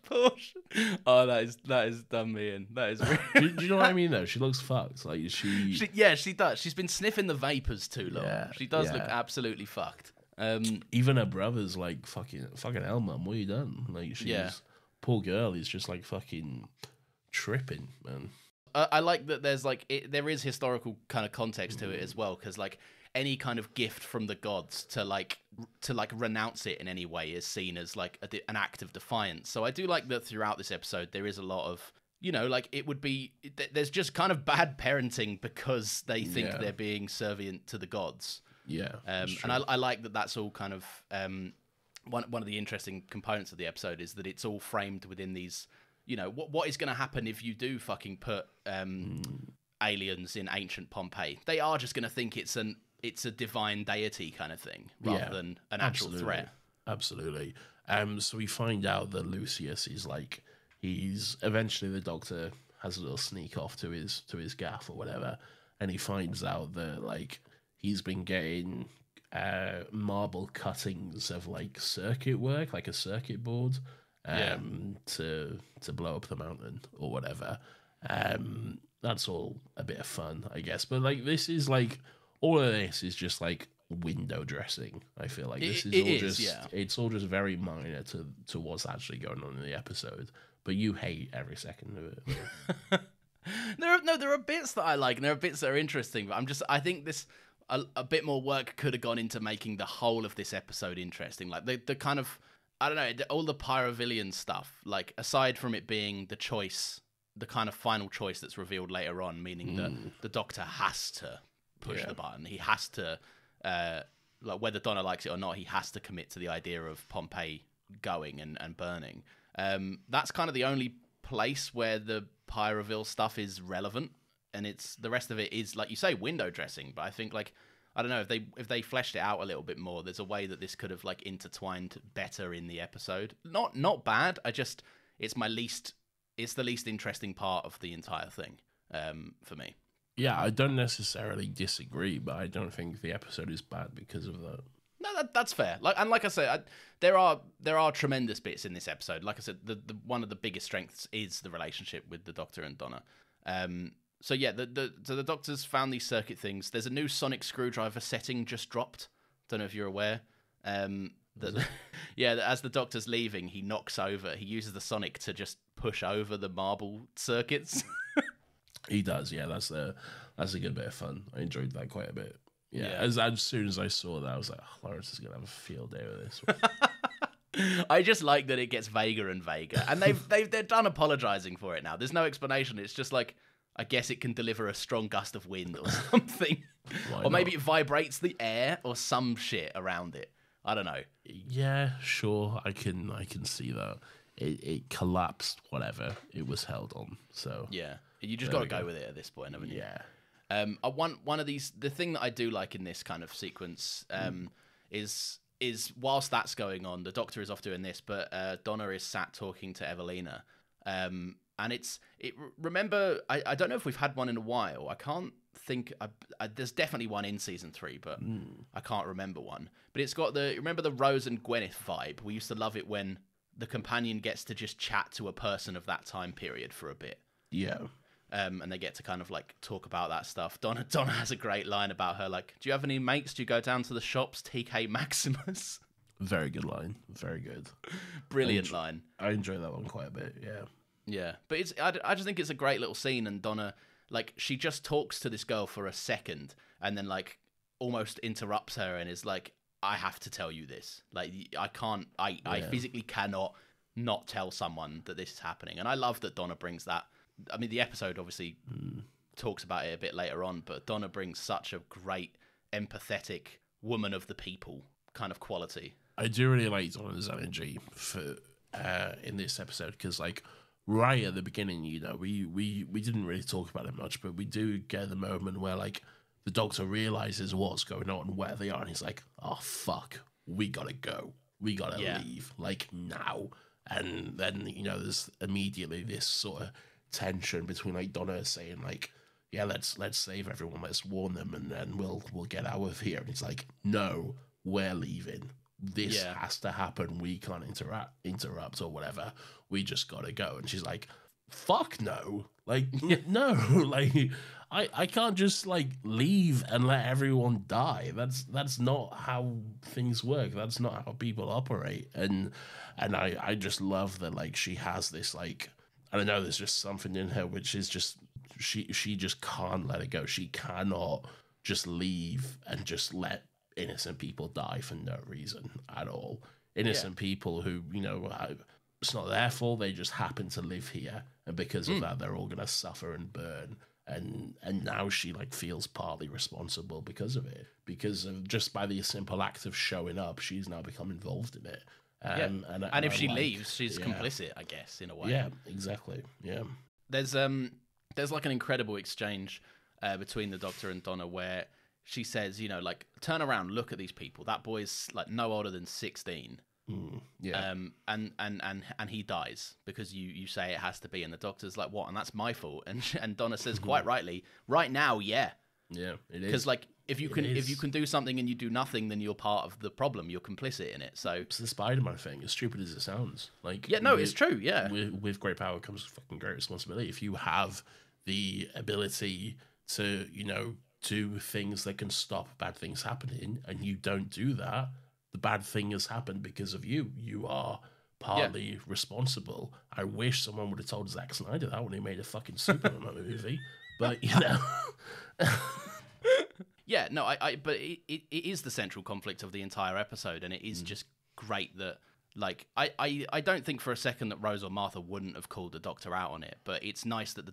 Portion. Oh, that is done me in. That is really... do you know what I mean, though? She looks fucked. Like, she does. She's been sniffing the vapors too long. Yeah, she does look absolutely fucked. Even her brother's like, fucking hell, mum, what have you done? Like, poor girl is just like fucking tripping, man. I like that there's like there is historical kind of context to it as well, because like any kind of gift from the gods to renounce it in any way is seen as like an act of defiance. So I do like that throughout this episode there is a lot of, you know, like, it would be there's just kind of bad parenting because they think they're being servient to the gods. Yeah, and I like that that's all kind of one of the interesting components of the episode is that it's all framed within these. You know, what is going to happen if you do fucking put aliens in ancient Pompeii? They are just going to think it's a divine deity kind of thing rather than an actual threat. Absolutely. So we find out that Lucius is like, he's eventually, the Doctor has a little sneak off to his gaff or whatever, and he finds out that like he's been getting marble cuttings of like circuit work, like a circuit board. To blow up the mountain or whatever. That's all a bit of fun, I guess. But like, this is like, all of this is just like window dressing. I feel like it's all just very minor to what's actually going on in the episode. But you hate every second of it. There are bits that I like, and there are bits that are interesting. But I think this a bit more work could have gone into making the whole of this episode interesting. Like the kind of, I don't know, all the Pyrovillian stuff. Like aside from it being the choice, the kind of final choice that's revealed later on, meaning that the Doctor has to push the button. He has to, like whether Donna likes it or not, he has to commit to the idea of Pompeii going and burning. That's kind of the only place where the Pyroville stuff is relevant, and it's the rest of it is, like you say, window dressing. But I think, like, I don't know, if they fleshed it out a little bit more, there's a way that this could have like intertwined better in the episode. Not bad. It's the least interesting part of the entire thing for me. Yeah, I don't necessarily disagree, but I don't think the episode is bad because of that. No, that's fair. Like I said, there are tremendous bits in this episode. Like I said, the one of the biggest strengths is the relationship with the Doctor and Donna. So yeah, the Doctor's found these circuit things. There's a new sonic screwdriver setting just dropped. Don't know if you're aware. As the Doctor's leaving, he knocks over. He uses the sonic to just push over the marble circuits. He does. Yeah, that's a good bit of fun. I enjoyed that quite a bit. Yeah. As soon as I saw that, I was like, oh, Lawrence is gonna have a field day with this. I just like that it gets vaguer and vaguer, and they're done apologizing for it now. There's no explanation. It's just like, I guess it can deliver a strong gust of wind or something, or maybe it vibrates the air or some shit around it. I don't know. Yeah, sure. I can see that. It collapsed whatever it was held on. So yeah, you just got to go with it at this point, haven't you? Yeah. One of these, the thing that I do like in this kind of sequence is whilst that's going on, the Doctor is off doing this, but Donna is sat talking to Evelina, and remember, I don't know if we've had one in a while. I can't think. There's definitely one in season 3, but I can't remember one. But it's got remember the Rose and Gwyneth vibe. We used to love it when the companion gets to just chat to a person of that time period for a bit. Yeah. And they get to kind of like talk about that stuff. Donna has a great line about her, like, do you have any mates? Do you go down to the shops? TK Maximus. Very good line. Very good. Brilliant line. I enjoy that one quite a bit. Yeah. Yeah, but I just think it's a great little scene, and Donna, like, she just talks to this girl for a second, and then like almost interrupts her and is like, I have to tell you this. Like, I can't. I physically cannot not tell someone that this is happening. And I love that Donna brings that. I mean, the episode obviously talks about it a bit later on, but Donna brings such a great, empathetic woman of the people kind of quality. I do really like Donna's energy for in this episode, because like right at the beginning, you know, we didn't really talk about it much, but we do get the moment where like the Doctor realizes what's going on and where they are, and he's like, oh fuck, we gotta go, we gotta leave, like now. And then, you know, there's immediately this sort of tension between like Donna saying like, yeah, let's save everyone, let's warn them, and then we'll get out of here. And it's like, no, we're leaving. This has to happen. We can't interrupt or whatever. We just gotta go. And she's like, fuck no. Like, no, like I can't just like leave and let everyone die. That's not how things work. That's not how people operate. And I just love that like she has this like, I don't know, there's just something in her which is just she just can't let it go. She cannot just leave and just let innocent people die for no reason at all. Innocent people who, you know, it's not their fault. They just happen to live here, and because of that, they're all gonna suffer and burn. And now she like feels partly responsible because of it, because of just by the simple act of showing up, she's now become involved in it. And if she leaves, she's complicit, I guess, in a way. Yeah, exactly. Yeah. There's like an incredible exchange between the Doctor and Donna where she says, you know, like, turn around, look at these people. That boy's like no older than 16. And he dies because you say it has to be, and the Doctor's like, what? And that's my fault. And Donna says quite rightly, right now, yeah, it is. Because like if you can do something and you do nothing, then you're part of the problem. You're complicit in it. So it's the Spider-Man thing, as stupid as it sounds. Like, yeah, no, it's true. Yeah, with great power comes fucking great responsibility. If you have the ability to, you know, do things that can stop bad things happening, and you don't do that, the bad thing has happened because of you. You are partly responsible. I wish someone would have told Zack Snyder that when he made a fucking Superman movie. But, you know. Yeah, no, but it is the central conflict of the entire episode, and it is just great that, like, I don't think for a second that Rose or Martha wouldn't have called the Doctor out on it, but it's nice that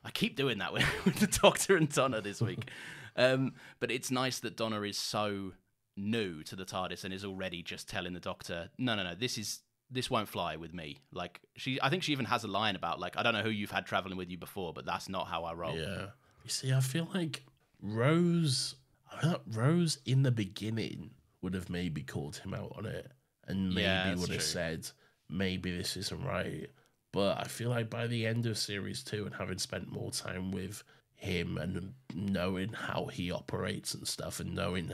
I keep doing that with the Doctor and Donna this week. But it's nice that Donna is so new to the TARDIS and is already just telling the Doctor, no, this won't fly with me. Like, I think she even has a line about, like, I don't know who you've had traveling with you before, but that's not how I roll. Yeah. You see, I feel like Rose in the beginning would have maybe called him out on it and maybe would have said, maybe this isn't right. But I feel like by the end of series 2 and having spent more time with him and knowing how he operates and stuff and knowing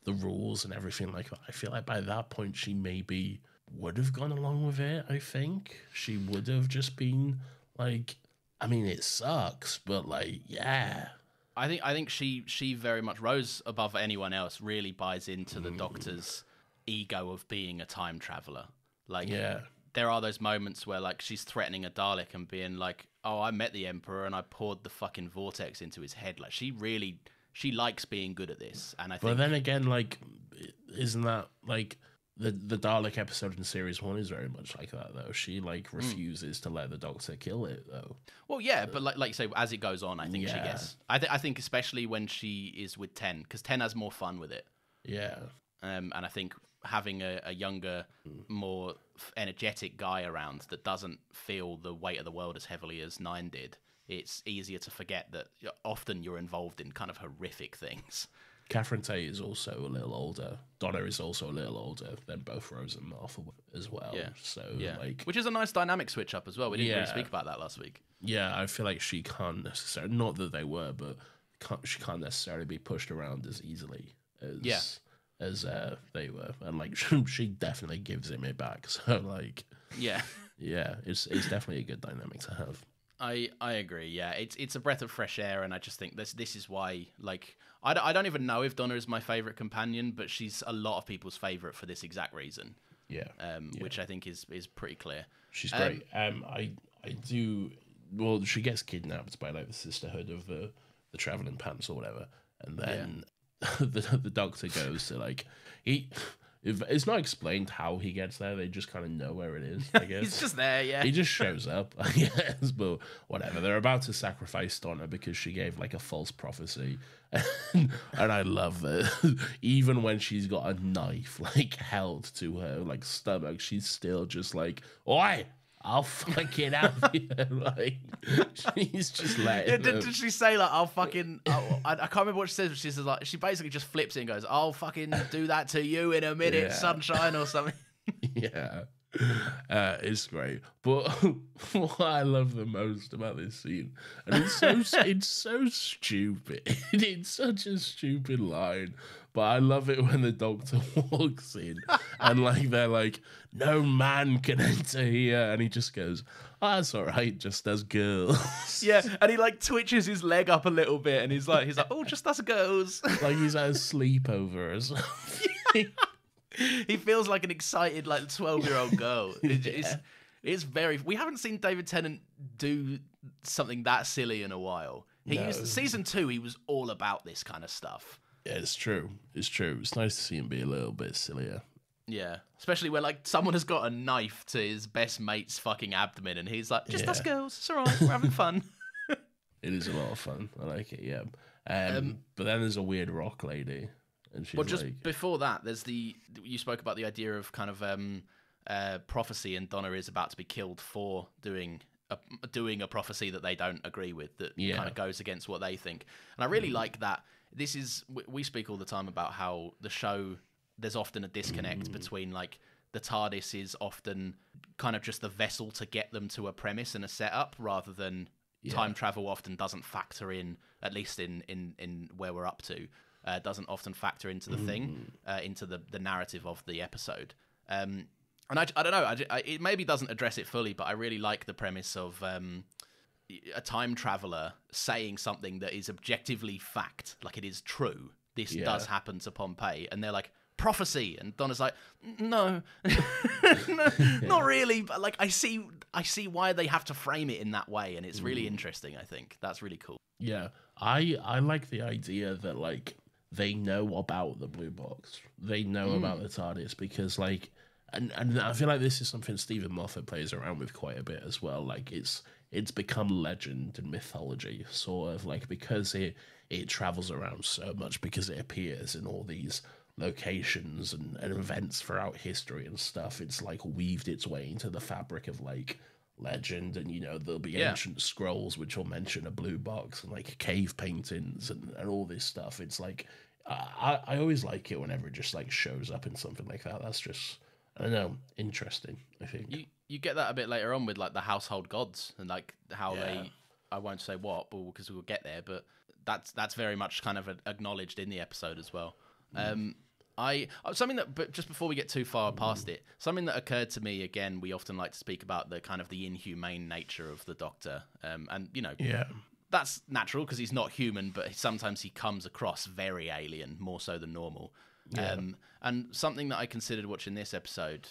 the rules and everything like that, I feel like by that point she maybe would have gone along with it. I think she would have just been like, I mean, it sucks, but like, yeah. I think she very much, Rose above anyone else, really buys into the Doctor's ego of being a time traveler. Like, there are those moments where, like, she's threatening a Dalek and being like, oh, I met the Emperor and I poured the fucking vortex into his head. Like, she likes being good at this. And I think, but then again, like, isn't that like the Dalek episode in series 1 is very much like that, though. She like refuses to let the Doctor kill it, though. Well, yeah, but like you say, as it goes on, I think she gets. I think especially when she is with 10, because 10 has more fun with it. Yeah. And I think having a younger, more energetic guy around that doesn't feel the weight of the world as heavily as 9 did, it's easier to forget that often you're involved in kind of horrific things. Catherine Tate is also a little older. Donna is also a little older than both Rose and Martha as well. Yeah. So, like, which is a nice dynamic switch up as well. We didn't really speak about that last week. Yeah, I feel like she can't necessarily, not that they were, but she can't necessarily be pushed around as easily as they were. And like, she definitely gives him it back. So like, yeah, it's definitely a good dynamic to have. I agree. Yeah, it's a breath of fresh air, and I just think this is why, like, I don't even know if Donna is my favorite companion, but she's a lot of people's favorite for this exact reason. Yeah. Which I think is pretty clear. She's great. I do. Well, she gets kidnapped by like the Sisterhood of the Traveling Pants or whatever, and then the Doctor goes to like it's not explained how he gets there. They just kind of know where it is, I guess. He's just there, yeah. He just shows up, I guess, but whatever. They're about to sacrifice Donna because she gave, like, a false prophecy. And I love that. Even when she's got a knife, like, held to her, like, stomach, she's still just like, oi! I'll fucking have you. Like, she's just letting did she say, like, I'll fucking... I can't remember what she says, but she says, like, she basically just flips it and goes, I'll fucking do that to you in a minute, sunshine, or something. Yeah. It's great. But what I love the most about this scene, and it's so stupid. It's such a stupid line. But I love it when the Doctor walks in and like they're like, no man can enter here, and he just goes, oh, that's all right, just as girls. Yeah, and he like twitches his leg up a little bit, and he's like, oh, just as girls. Like he's at a sleepover or something. He feels like an excited like 12-year-old girl. It's very. We haven't seen David Tennant do something that silly in a while. Season 2, he was all about this kind of stuff. Yeah, it's true. It's nice to see him be a little bit sillier. Yeah, especially when like someone has got a knife to his best mate's fucking abdomen, and he's like, "Just us girls, it's all right, we're having fun." It is a lot of fun. I like it. Yeah. But then there's a weird rock lady, and she's just before that, there's you spoke about the idea of kind of prophecy, and Donna is about to be killed for doing a prophecy that they don't agree with, that kind of goes against what they think, and I really like that. This is, we speak all the time about how the show, there's often a disconnect between like the TARDIS is often kind of just the vessel to get them to a premise and a setup, rather than time travel often doesn't factor in, at least in where we're up to, doesn't often factor into the thing, into the narrative of the episode. And I don't know, it maybe doesn't address it fully, but I really like the premise of a time traveler saying something that is objectively fact, like it is true. This does happen to Pompeii, and they're like, prophecy, and Donna's like, no, not really, but like I see why they have to frame it in that way, and it's really interesting. I think that's really cool. Yeah, I like the idea that like they know about the blue box, they know about the TARDIS, because like, and I feel like this is something Stephen Moffat plays around with quite a bit as well. Like it's become legend and mythology, sort of like, because it travels around so much, because it appears in all these locations and events throughout history and stuff. It's like weaved its way into the fabric of like legend, and you know, there'll be ancient scrolls which will mention a blue box, and like cave paintings and all this stuff. It's like I always like it whenever it just like shows up in something like that. That's just, I don't know, interesting, I think. You get that a bit later on with like the household gods, and like how they, I won't say what, but because we'll get there, but that's very much kind of acknowledged in the episode as well. Something that, but just before we get too far past it, something that occurred to me, again, we often like to speak about the kind of the inhumane nature of the Doctor, and you know, that's natural because he's not human, but sometimes he comes across very alien, more so than normal. And something that I considered watching this episode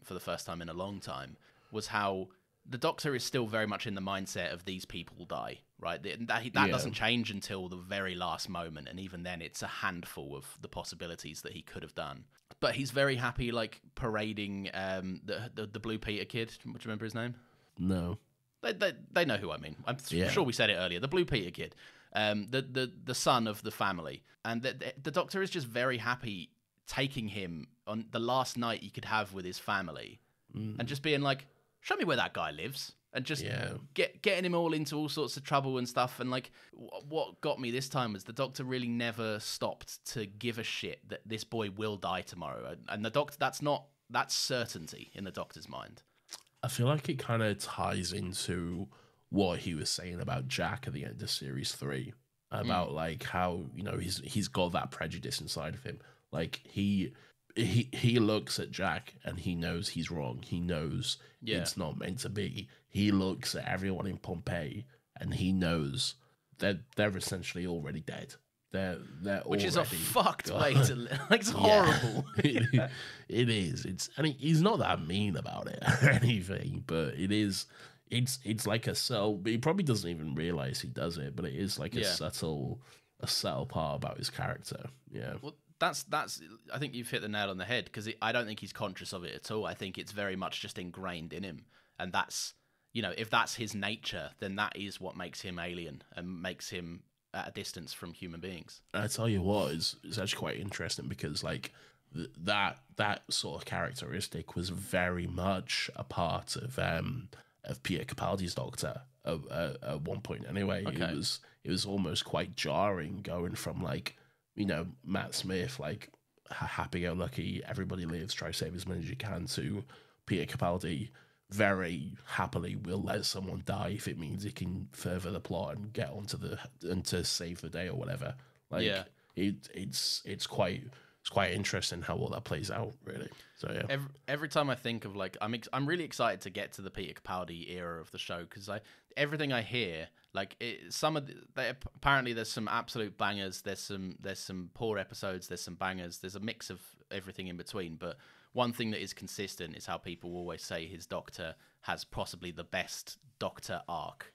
for the first time in a long time was how the Doctor is still very much in the mindset of these people die, right? That doesn't change until the very last moment, and even then it's a handful of the possibilities that he could have done. But he's very happy, like, parading the Blue Peter kid. Do you remember his name? No. They know who I mean. I'm sure we said it earlier. The Blue Peter kid. The son of the family. And the Doctor is just very happy taking him on the last night he could have with his family and just being like, show me where that guy lives, and just getting him all into all sorts of trouble and stuff. And like, what got me this time was the Doctor really never stopped to give a shit that this boy will die tomorrow. And the Doctor, that's certainty in the Doctor's mind. I feel like it kind of ties into what he was saying about Jack at the end of series 3, about like how, you know, he's got that prejudice inside of him. Like he looks at Jack and he knows he's wrong. He knows it's not meant to be. He looks at everyone in Pompeii and he knows that they're essentially already dead. They're which already is a fucked way to live. Like, it's horrible. It is. He's not that mean about it or anything, but it is. It's like a subtle. He probably doesn't even realize he does it, but it is like a subtle part about his character. Yeah. Well, that's. I think you've hit the nail on the head, because I don't think he's conscious of it at all. I think it's very much just ingrained in him, and that's, you know, if that's his nature, then that is what makes him alien and makes him at a distance from human beings. And I tell you what, it's actually quite interesting, because like that sort of characteristic was very much a part of Peter Capaldi's Doctor at one point. Anyway, it was almost quite jarring going from, like, you know, Matt Smith, like happy-go-lucky, everybody lives, try to save as many as you can, to Peter Capaldi very happily will let someone die if it means he can further the plot and get onto and to save the day or whatever. Like, it's quite interesting how all that plays out, really. So yeah. Every time I think of, like, I'm really excited to get to the Peter Capaldi era of the show, because everything I hear, like, apparently there's some absolute bangers, there's some poor episodes, there's some bangers, there's a mix of everything in between. But one thing that is consistent is how people always say his Doctor has possibly the best Doctor arc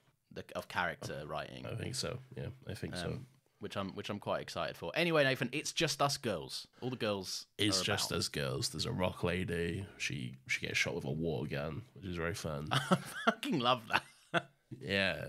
of character writing. I think so. Yeah, I think so. Which I'm quite excited for. Anyway, Nathan, it's just us girls. All the girls. It's just us girls. There's a rock lady. She gets shot with a water gun, which is very fun. I fucking love that. Yeah.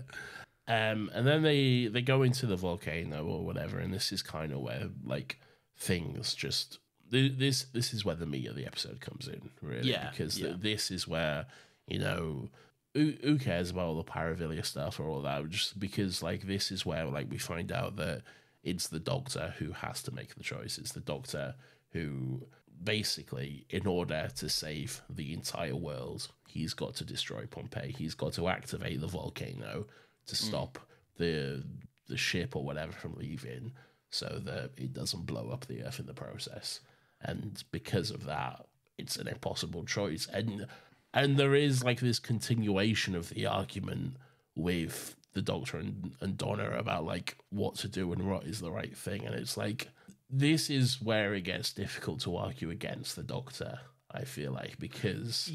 And then they go into the volcano or whatever, and this is kind of where, like, things just this is where the meat of the episode comes in, really. Yeah. Because this is where, you know, who cares about all the paraphilia stuff or all that? Just because, like, this is where, like, we find out that it's the Doctor who has to make the choice. It's the Doctor who, basically, in order to save the entire world, he's got to destroy Pompeii. He's got to activate the volcano to stop the ship or whatever from leaving, so that it doesn't blow up the Earth in the process. And because of that, it's an impossible choice. And there is, like, this continuation of the argument with the Doctor and Donna about, like, what to do and what is the right thing. And it's like, this is where it gets difficult to argue against the Doctor, I feel like, because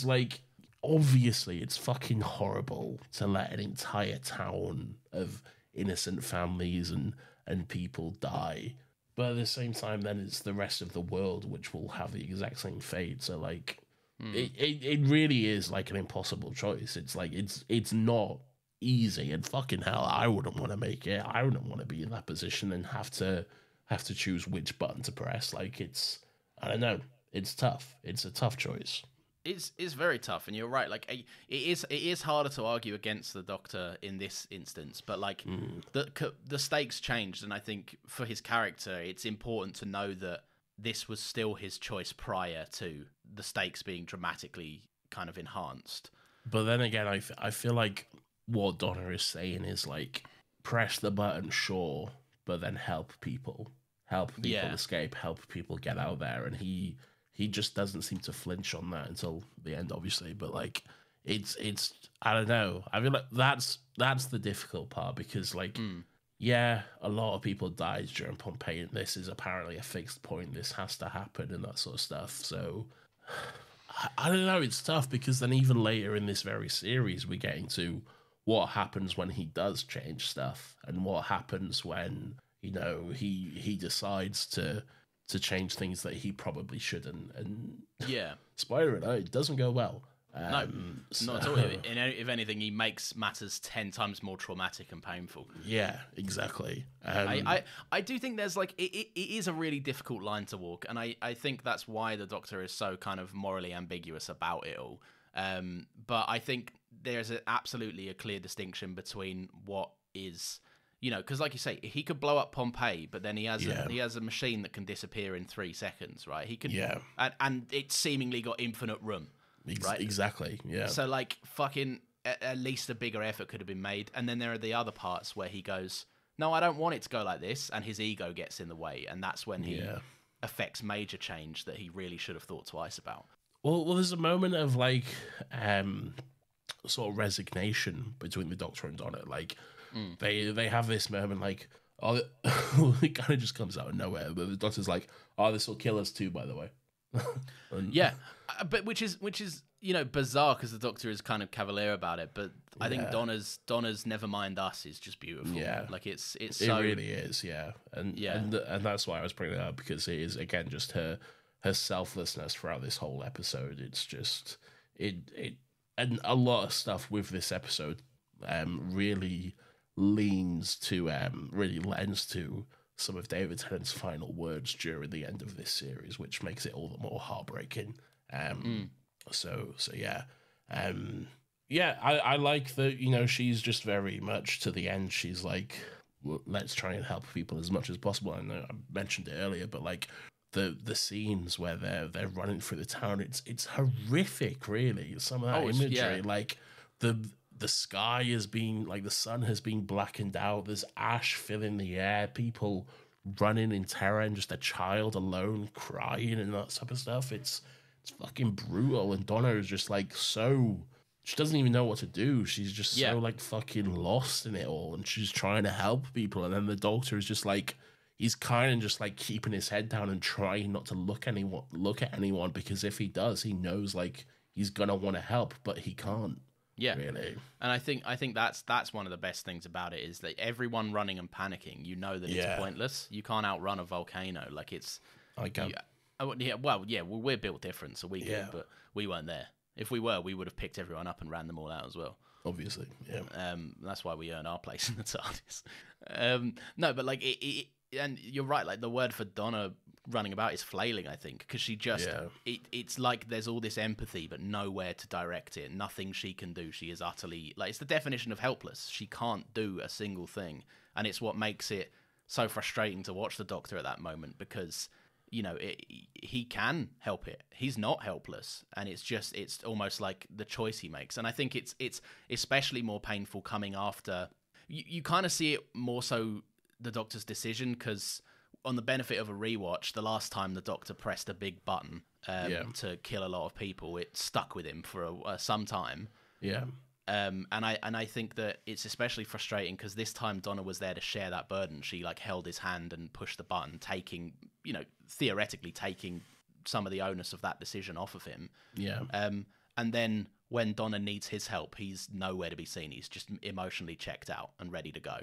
like, obviously it's fucking horrible to let an entire town of innocent families and people die. But at the same time, then it's the rest of the world which will have the exact same fate. So like, it really is like an impossible choice. It's like, it's not easy, and fucking hell, I wouldn't want to make it. I wouldn't want to be in that position and have to choose which button to press. Like, I don't know. It's tough. It's a tough choice. It's very tough, and you're right. Like, it is harder to argue against the Doctor in this instance, but like the stakes changed, and I think for his character, it's important to know that this was still his choice prior to the stakes being dramatically kind of enhanced. But then again, I feel like what Donna is saying is like, press the button, sure, but then help people escape, help people get out there, and he just doesn't seem to flinch on that until the end, obviously. But like, it's I don't know. I feel like that's the difficult part, because like, yeah, a lot of people died during Pompeii, and this is apparently a fixed point. This has to happen and that sort of stuff. So I don't know. It's tough, because then even later in this very series, we're getting to what happens when he does change stuff, and what happens when, you know, he decides to change things that he probably shouldn't. And spoiler alert, it doesn't go well. No, not at all. If anything, he makes matters 10 times more traumatic and painful. Yeah, exactly. I do think there's like, it is a really difficult line to walk, and I think that's why the Doctor is so kind of morally ambiguous about it all. But I think there's absolutely a clear distinction between what is, you know, because like you say, he could blow up Pompeii, but then he has a machine that can disappear in 3 seconds, right? He could, and it seemingly got infinite room, right? Exactly, yeah. So like, fucking, at least a bigger effort could have been made. And then there are the other parts where he goes, no, I don't want it to go like this, and his ego gets in the way, and that's when he affects major change that he really should have thought twice about. Well, there's a moment of like, sort of resignation between the Doctor and Donna. Like, they have this moment, like, oh, it kind of just comes out of nowhere. But the Doctor's like, oh, this will kill us too, by the way. But which is you know, bizarre, because the Doctor is kind of cavalier about it. But I think Donna's "Never mind us" is just beautiful. Yeah, like it's so, it really is. Yeah, and that's why I was bringing it up, because it is, again, just her selflessness throughout this whole episode. It's just it and a lot of stuff with this episode really lends to some of David Tennant's final words during the end of this series, which makes it all the more heartbreaking. So yeah. I like that, you know, she's just very much to the end. She's like, well, let's try and help people as much as possible. I know I mentioned it earlier, but like the scenes where they're running through the town, it's horrific, really. Some of that imagery, like the sky has been, like, the sun has been blackened out. There's ash filling the air. People running in terror, and just a child alone crying and that type of stuff. It's fucking brutal. And Donna is just like, so, she doesn't even know what to do. She's just so like fucking lost in it all, and she's trying to help people. And then the Doctor is just like, he's kind of just like keeping his head down and trying not to look at anyone, because if he does, he knows like he's gonna want to help, but he can't. Yeah, really. And I think that's one of the best things about it, is that everyone running and panicking, you know that it's pointless. You can't outrun a volcano. Like, it's... I can't. We're built different, so we can, but we weren't there. If we were, we would have picked everyone up and ran them all out as well. Obviously, yeah. That's why we earn our place in the TARDIS. No, but like, and you're right, like, the word for Donna running about is flailing, I think, because she just it's like there's all this empathy but nowhere to direct it. Nothing she can do. She is utterly, like, it's the definition of helpless. She can't do a single thing, and it's what makes it so frustrating to watch the Doctor at that moment, because, you know, he can help it. He's not helpless, and it's almost like the choice he makes. And I think it's especially more painful coming after you kind of see it more so, the Doctor's decision, because on the benefit of a rewatch, the last time the Doctor pressed a big button to kill a lot of people, it stuck with him for some time. Yeah. And I think that it's especially frustrating because this time Donna was there to share that burden. She like held his hand and pushed the button, taking, theoretically taking some of the onus of that decision off of him. Yeah. And then when Donna needs his help, he's nowhere to be seen. He's just emotionally checked out and ready to go.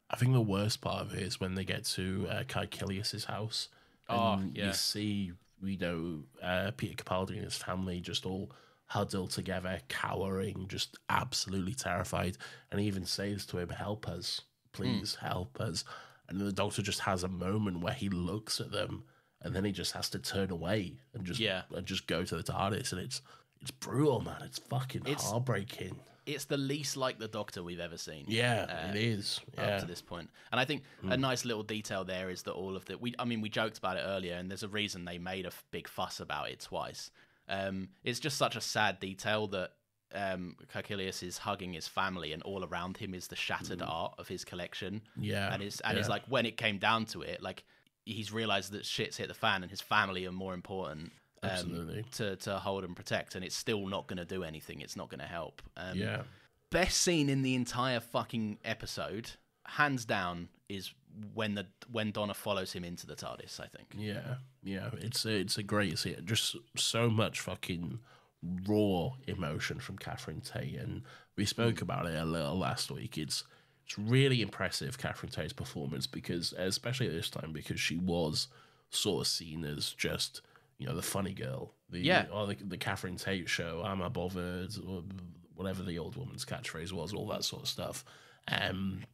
I think the worst part of it is when they get to Caecilius's house. And you see, Peter Capaldi and his family just all huddled together, cowering, just absolutely terrified. And he even says to him, "Help us, please help us." And then the Doctor just has a moment where he looks at them, and then he just has to turn away and just go to the TARDIS, and it's brutal, man. It's fucking heartbreaking. It's the least like the Doctor we've ever seen. Yeah, it is. Up to this point. And I think a nice little detail there is that all of the... we joked about it earlier, and there's a reason they made a big fuss about it twice. It's just such a sad detail that Caecilius is hugging his family, and all around him is the shattered art of his collection. Yeah. And it's like, when it came down to it, like, he's realised that shit's hit the fan and his family are more important. Absolutely. To hold and protect, and it's still not going to do anything. It's not going to help. Yeah. Best scene in the entire fucking episode, hands down, is when Donna follows him into the TARDIS, I think. Yeah. It's a great scene. Just so much fucking raw emotion from Catherine Tate, and we spoke about it a little last week. It's really impressive, Catherine Tate's performance, because especially this time, because she was sort of seen as just, the funny girl, the Catherine Tate show, "Am I bothered?" or whatever the old woman's catchphrase was, all that sort of stuff. And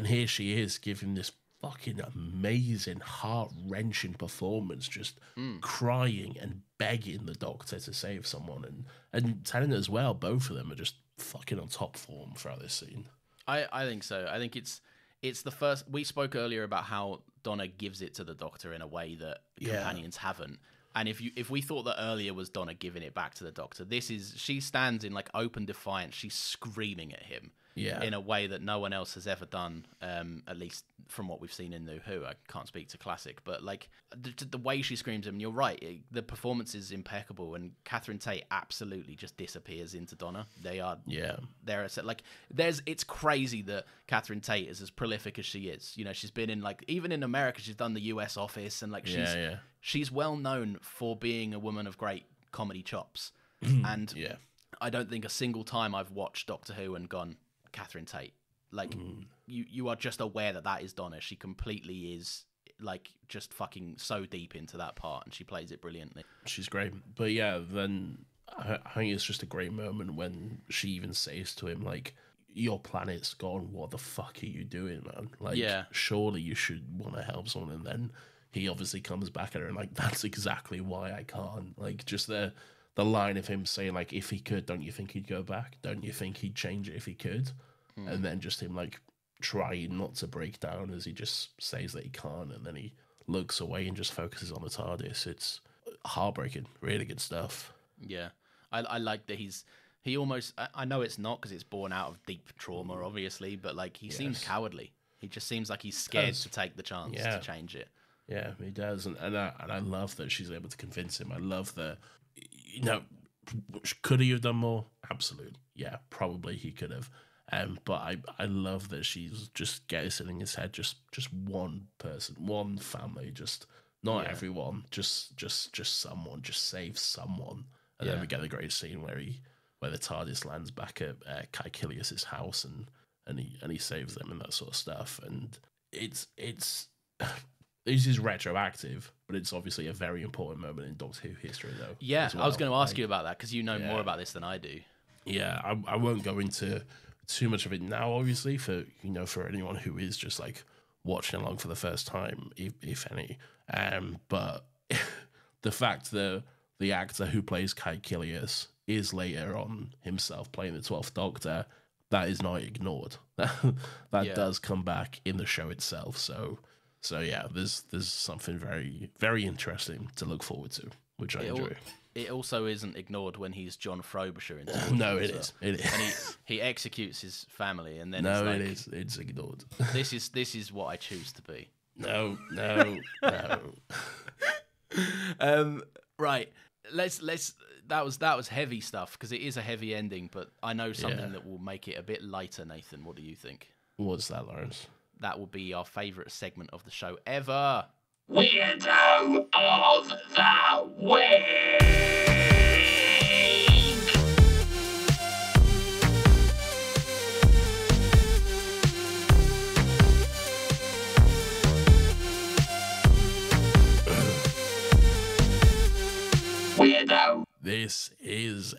here she is giving this fucking amazing, heart-wrenching performance, just crying and begging the Doctor to save someone, and Tennant as well. Both of them are just fucking on top form throughout this scene. I think so. I think it's the first... We spoke earlier about how Donna gives it to the Doctor in a way that companions haven't. And if we thought that earlier was Donna giving it back to the Doctor, she stands in like open defiance. She's screaming at him in a way that no one else has ever done, at least from what we've seen in New Who. I can't speak to Classic, but like the way she screams at him, you're right, the performance is impeccable, and Catherine Tate absolutely just disappears into Donna. It's crazy that Catherine Tate is as prolific as she is. She's been in, like, even in America, she's done the US Office, and like she's well known for being a woman of great comedy chops. And I don't think a single time I've watched Doctor Who and gone, Catherine Tate. Like, you are just aware that is Donna. She completely is, like, just fucking so deep into that part, and she plays it brilliantly. She's great. But yeah, then I think it's just a great moment when she even says to him, like, "Your planet's gone. What the fuck are you doing, man? Like, surely you should want to help someone." And then he obviously comes back at her and, like, "That's exactly why I can't." Like, just the line of him saying, like, "If he could, don't you think he'd go back? Don't you think he'd change it if he could?" And then just him, like, trying not to break down as he just says that he can't, and then he looks away and just focuses on the TARDIS. It's heartbreaking. Really good stuff. Yeah. I like that he almost... I know it's not, because it's born out of deep trauma, obviously, but, like, he seems cowardly. He just seems like he's scared to take the chance to change it. Yeah, he does. And I love that she's able to convince him. I love that... could he have done more? Absolutely. Yeah, probably he could have. But I love that she's just getting in his head, just one person, one family, just not everyone, just someone, just save someone. And then we get the great scene where the TARDIS lands back at Caecilius's house, and he saves them and that sort of stuff. And it's this is retroactive, but it's obviously a very important moment in Doctor Who history, though. Yeah, I was going to ask you about that, because you know more about this than I do. Yeah, I won't go into too much of it now, obviously, for anyone who is just like watching along for the first time, if any. But the fact that the actor who plays Caecilius is later on himself playing the 12th Doctor, that is not ignored. That does come back in the show itself. So yeah, there's something very, very interesting to look forward to, which I enjoy. It also isn't ignored when he's John Frobisher in No, it is. It is. And he executes his family, and then no, it's ignored. This is what I choose to be. No. Right. That was heavy stuff because it is a heavy ending, but I know something that will make it a bit lighter. Nathan, what do you think? What's that, Lawrence? That will be our favourite segment of the show ever. Weirdo of the Week! Weirdo. This is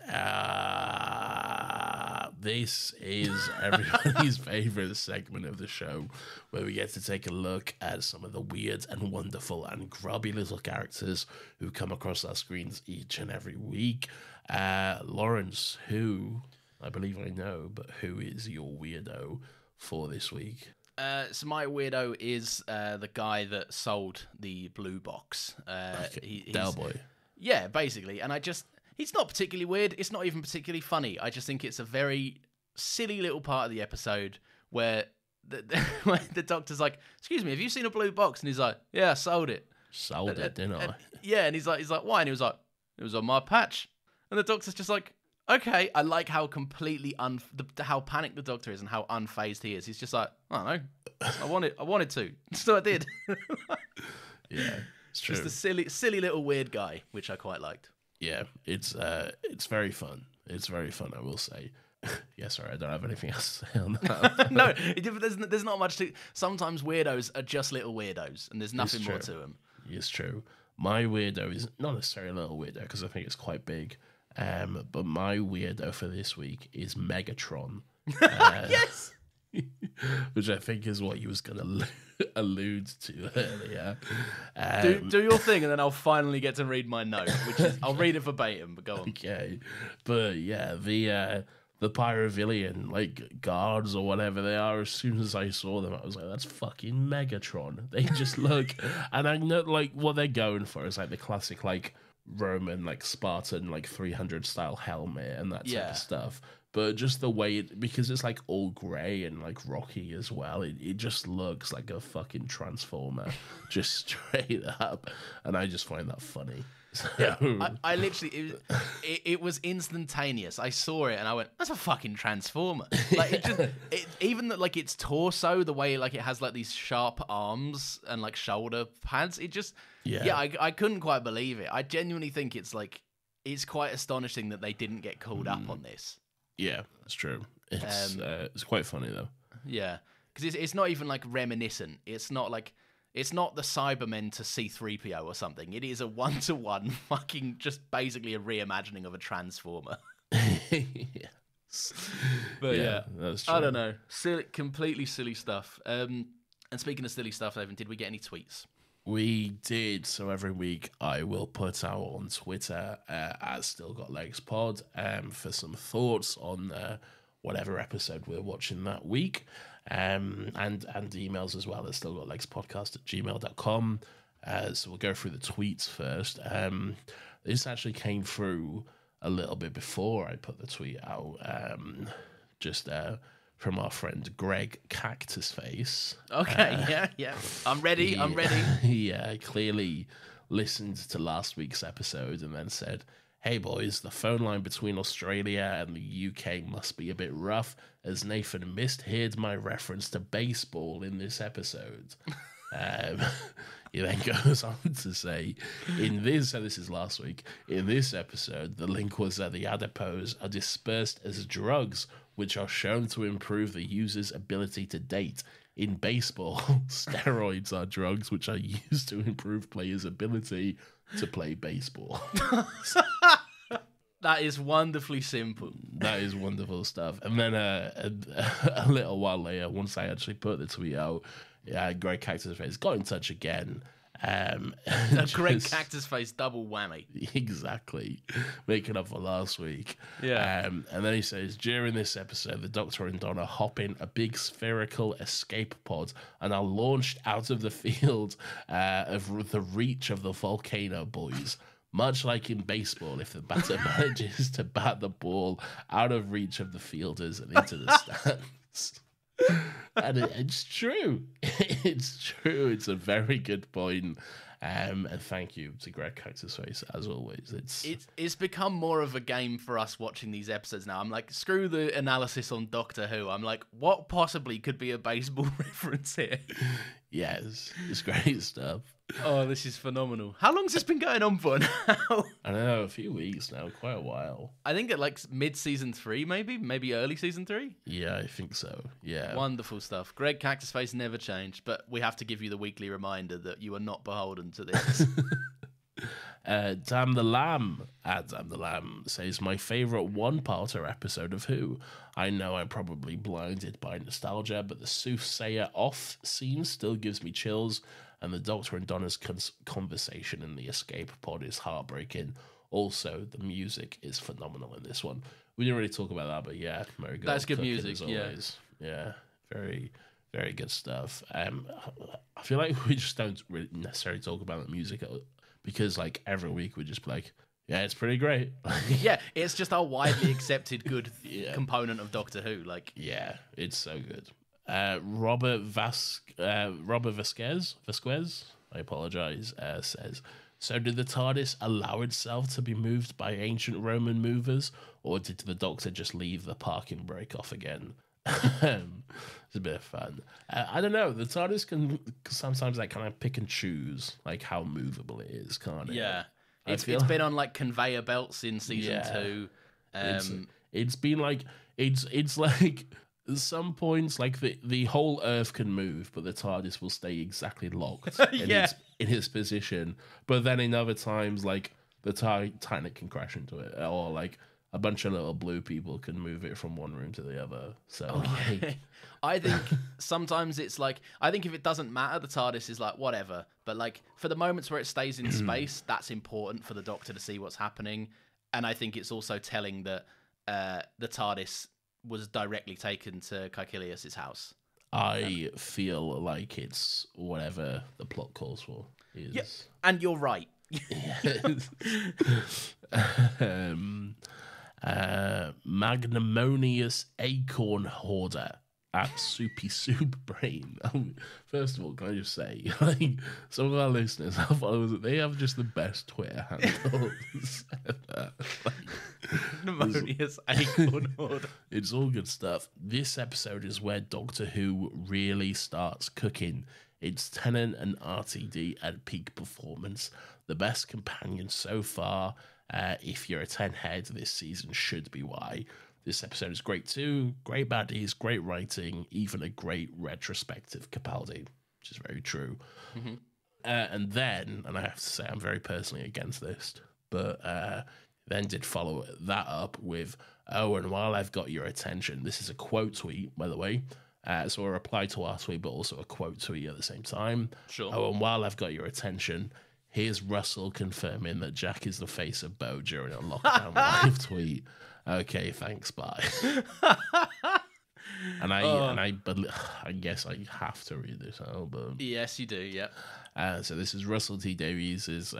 everybody's favorite segment of the show, where we get to take a look at some of the weird and wonderful and grubby little characters who come across our screens each and every week. Lawrence, who I believe I know, but who is your weirdo for this week? So my weirdo is the guy that sold the blue box. Del Boy. Yeah, basically. And he's not particularly weird. It's not even particularly funny. I just think it's a very silly little part of the episode where the doctor's like, "Excuse me, have you seen a blue box?" And he's like, "Yeah, I sold it." Sold it, didn't I? Yeah, and he's like, "Why?" And he was like, "It was on my patch." And the doctor's just like, "Okay." I like how completely how panicked the doctor is and how unfazed he is. He's just like, "I don't know. I wanted to, so I did." Yeah, it's true. Just a silly little weird guy, which I quite liked. Yeah, it's very fun. It's very fun, I will say. Yeah, sorry, I don't have anything else to say on that. No, there's not much to... Sometimes weirdos are just little weirdos, and there's nothing more to them. It's true. My weirdo is not necessarily a little weirdo, because I think it's quite big. But my weirdo for this week is Megatron. Yes! Which I think is what you was going to allude to earlier. Do your thing, and then I'll finally get to read my note, which is... I'll read it verbatim, but go on. Okay. But yeah, the Pyrovillian, like, guards or whatever they are, as soon as I saw them, I was like, that's fucking Megatron. They just look... And I know, like, what they're going for is, like, the classic, like, Roman, like, Spartan, like, 300-style helmet and that type of stuff. But just the way because it's like all grey and like rocky as well, it just looks like a fucking transformer, just straight up. And I just find that funny. So. Yeah, I literally, it was instantaneous. I saw it and I went, "That's a fucking transformer!" Like even like its torso, the way like it has like these sharp arms and like shoulder pads. It just, I couldn't quite believe it. I genuinely think it's quite astonishing that they didn't get called up on this. Yeah, that's true. It's quite funny though. Yeah, because it's not even like reminiscent. It's not the Cybermen to C-3PO or something. It is a one-to-one fucking just basically a reimagining of a Transformer. Yes. But yeah, that's true. I don't know. Completely silly stuff. And speaking of silly stuff, Evan, did we get any tweets? We did. So every week I will put out on Twitter at Still Got Legs Pod for some thoughts on whatever episode we're watching that week. And emails as well at stillgotlegspodcast@gmail.com. So we'll go through the tweets first. This actually came through a little bit before I put the tweet out. From our friend Greg Cactus Face. Okay, yeah. I'm ready. Yeah, clearly listened to last week's episode and then said, "Hey boys, the phone line between Australia and the UK must be a bit rough, as Nathan misheard my reference to baseball in this episode." He then goes on to say, this is last week, in this episode, the link was that the adipose are dispersed as drugs, which are shown to improve the user's ability to date. In baseball, steroids are drugs which are used to improve players' ability to play baseball. That is wonderfully simple. That is wonderful stuff. And then a little while later, once I actually put the tweet out, Greg Cactus Face got in touch again. Greg Cactus Face double whammy. Exactly. Making up for last week. Yeah. And then he says, during this episode, the Doctor and Donna hop in a big spherical escape pod and are launched out of the field of the reach of the volcano boys. Much like in baseball, if the batter manages to bat the ball out of reach of the fielders and into the stands. And it's true. It's true. It's a very good point. And thank you to Greg Cactus Face, as always. It's become more of a game for us watching these episodes now. I'm like, screw the analysis on Doctor Who. I'm like, what possibly could be a baseball reference here? Yes, it's great stuff. Oh, this is phenomenal. How long's this been going on for now? I don't know, a few weeks now, quite a while. I think at like mid-season 3, maybe early season 3? Yeah, I think so, yeah. Wonderful stuff. Greg Cactus Face never changed, but we have to give you the weekly reminder that you are not beholden to this. Damn the Lamb says, my favourite one-parter episode of Who. I know I'm probably blinded by nostalgia, but the soothsayer off scene still gives me chills, and the Doctor and Donna's conversation in the escape pod is heartbreaking. Also, the music is phenomenal in this one. We didn't really talk about that, but yeah, Marigold. That's good music, yeah. Very, very good stuff. I feel like we just don't really necessarily talk about the music because, like, every week we just be like, yeah, it's pretty great. Yeah, it's just a widely accepted good component of Doctor Who. Like, yeah, it's so good. Robert Vasquez, I apologize, says, so did the TARDIS allow itself to be moved by ancient Roman movers, or did the Doctor just leave the parking brake off again? It's a bit of fun. I don't know. The TARDIS can sometimes like kind of pick and choose like how movable it is, can't it? Yeah, it's been on like conveyor belts in season 2. It's been like it's like at some points like the whole Earth can move, but the TARDIS will stay exactly locked in its position. But then in other times, like the Titanic can crash into it, or like a bunch of little blue people can move it from one room to the other. So I think sometimes it's like, I think if it doesn't matter, the TARDIS is like, whatever. But like for the moments where it stays in space, that's important for the Doctor to see what's happening. And I think it's also telling that the TARDIS was directly taken to Caecilius' house. I feel like it's whatever the plot calls for. Yeah, and you're right. Magnanimous Acorn Hoarder at Soupy Soup Brain. First of all, can I just say, like, some of our listeners, our followers, they have just the best Twitter handles ever. Magnanimous Acorn Hoarder. It's all good stuff. This episode is where Doctor Who really starts cooking. It's Tennant and RTD at peak performance. The best companion so far. If you're a 10 head, this season should be why. This episode is great too. Great baddies, great writing, even a great retrospective Capaldi, which is very true. Mm-hmm. And I have to say, I'm very personally against this, but then did follow that up with, oh, and while I've got your attention, this is a quote tweet, by the way. So a reply to our tweet, but also a quote tweet at the same time. Sure. Oh, and while I've got your attention, here's Russell confirming that Jack is the face of Bo during a lockdown live tweet. Okay, thanks, bye. I guess I have to read this out, but yes, you do. Yep. So this is Russell T Davies'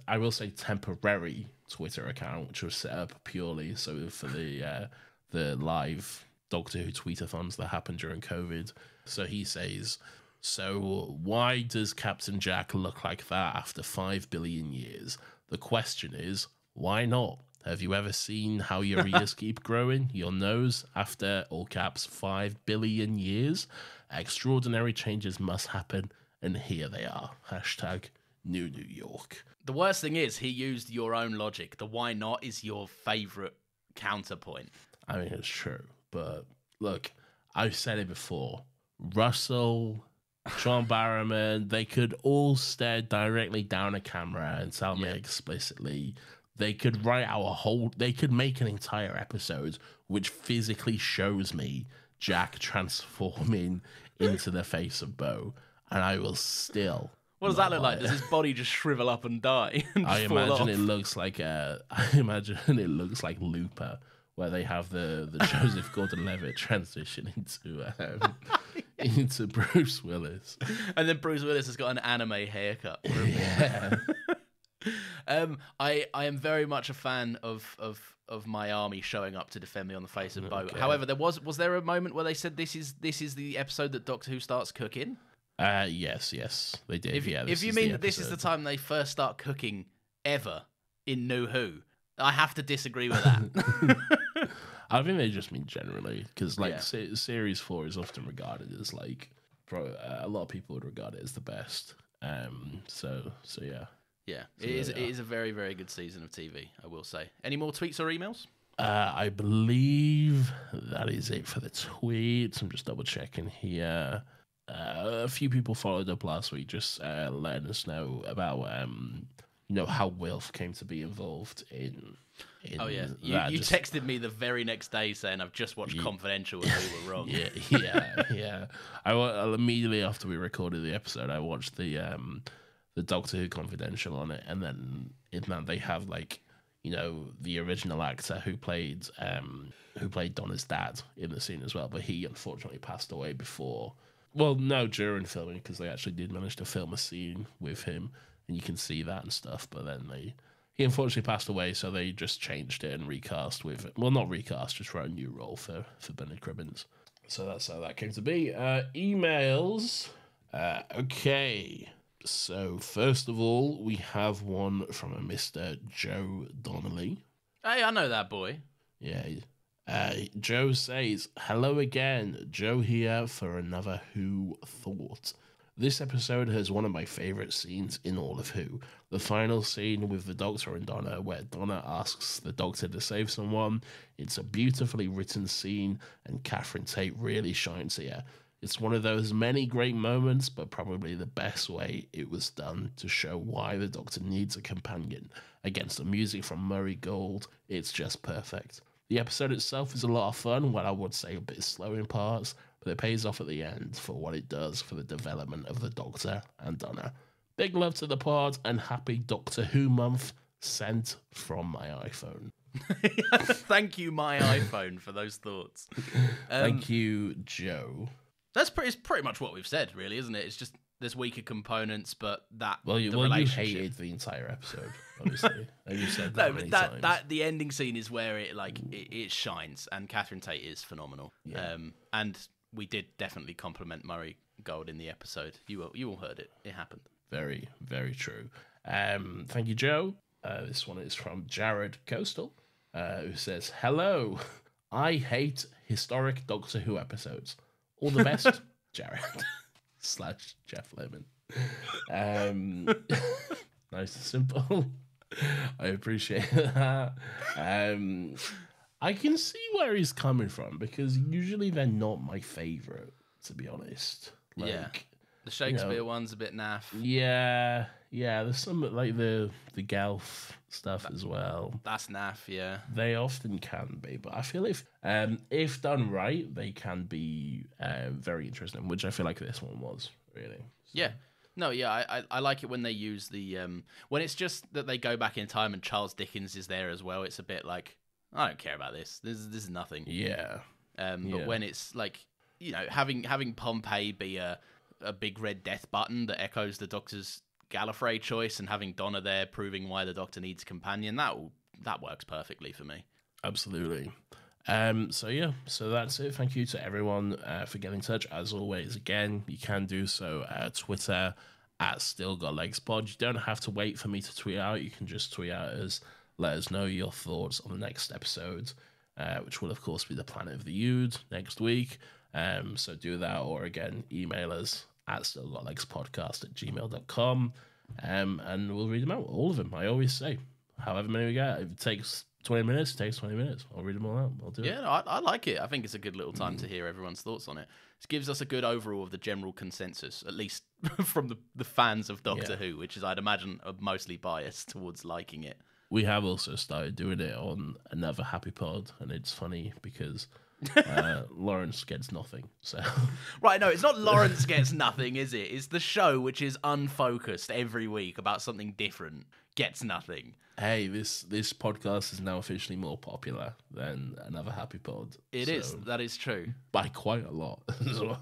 I will say temporary Twitter account, which was set up purely so for the live Doctor Who tweetathons that happened during COVID. So he says, so why does Captain Jack look like that after 5 billion years? The question is, why not? Have you ever seen how your ears keep growing? Your nose after, all caps, 5 billion years? Extraordinary changes must happen, and here they are. Hashtag New York. The worst thing is he used your own logic. The why not is your favourite counterpoint. I mean, it's true. But look, I've said it before. Russell, John Barrowman, they could all stare directly down a camera and tell me explicitly. They could they could make an entire episode which physically shows me Jack transforming into the face of Bo, and I will still. What does that look like? Does his body just shrivel up and die? And I imagine it looks like Looper, where they have the Joseph Gordon-Levitt transition into Bruce Willis, and then Bruce Willis has got an anime haircut. Yeah. I am very much a fan of my army showing up to defend me on the face of Bo. However, was there a moment where they said this is the episode that Doctor Who starts cooking? Yes, they did. If you mean that this is the time they first start cooking ever in New Who, I have to disagree with that. I think they just mean generally, because series 4 is often regarded as like, a lot of people would regard it as the best. So yeah. Yeah, it is a very, very good season of TV, I will say. Any more tweets or emails? I believe that is it for the tweets. I'm just double checking here. A few people followed up last week, just letting us know about how Wilf came to be involved in oh yeah, you texted me the very next day saying I've just watched Confidential and we were wrong. yeah. I immediately after we recorded the episode, I watched the Doctor Who Confidential on it, and then in that they have like, the original actor who played Donna's dad in the scene as well, but he unfortunately passed away before. Well, no, during filming, because they actually did manage to film a scene with him, and you can see that and stuff. But then he unfortunately passed away, so they just changed it and recast with it. Well, not recast, just wrote a new role for Bernard Cribbins. So that's how that came to be. Emails. Okay. So first of all, we have one from a Mr. Joe Donnelly. Hey, I know that boy. Yeah. Joe says, "Hello again, Joe here for another Who thought. This episode has one of my favourite scenes in all of Who. The final scene with the Doctor and Donna, where Donna asks the Doctor to save someone. It's a beautifully written scene, and Catherine Tate really shines here. It's one of those many great moments, but probably the best way it was done to show why the Doctor needs a companion. Against the music from Murray Gold, it's just perfect. The episode itself is a lot of fun, while I would say a bit slow in parts, but it pays off at the end for what it does for the development of the Doctor and Donna. Big love to the pod, and happy Doctor Who month, sent from my iPhone." Thank you, my iPhone, for those thoughts. Thank you, Joe. That's pretty much what we've said, really, isn't it? It's just there's weaker components, but that you hated the entire episode, obviously. And you said that many times. That the ending scene is where it shines, and Catherine Tate is phenomenal. Yeah. And we did definitely compliment Murray Gold in the episode. You all heard it. It happened. Very, very true. Thank you, Joe. This one is from Jared Coastal, who says, "Hello. I hate historic Doctor Who episodes. All the best, Jared." / Jeff Lemon. Nice and simple. I appreciate that. I can see where he's coming from, because usually they're not my favourite, to be honest. The Shakespeare one's a bit naff. Yeah. There's some like the Gelf stuff as well. That's naff. Yeah, they often can be, but I feel if done right, they can be very interesting. Which I feel like this one was really. So. Yeah. No, yeah, I like it when they use the when it's just that they go back in time and Charles Dickens is there as well. It's a bit like, I don't care about this. This is nothing. Yeah. But when it's like, having Pompeii be a big red death button that echoes the Doctor's Gallifrey choice, and having Donna there proving why the Doctor needs a companion, that works perfectly for me. Absolutely. So that's it. Thank you to everyone for getting in touch. As always, again, you can do so at Twitter at StillGotLegsPod. You don't have to wait for me to tweet out. You can just tweet out us, let us know your thoughts on the next episode, which will of course be the Planet of the Ood next week. So do that, or again, email us at stillgotlegspodcast@gmail.com, and we'll read them out, all of them. I always say, however many we get, if it takes 20 minutes, it takes 20 minutes. I'll read them all out. I'll do it. Yeah, no, I like it. I think it's a good little time to hear everyone's thoughts on it. It gives us a good overall of the general consensus, at least from the fans of Doctor Who, which is, I'd imagine, are mostly biased towards liking it. We have also started doing it on another Happy Pod, and it's funny because Lawrence gets nothing. So right, no, it's not Lawrence gets nothing, is it? It's the show, which is unfocused every week about something different, gets nothing. Hey, this podcast is now officially more popular than another Happy Pod. It is. That is true. By quite a lot as well.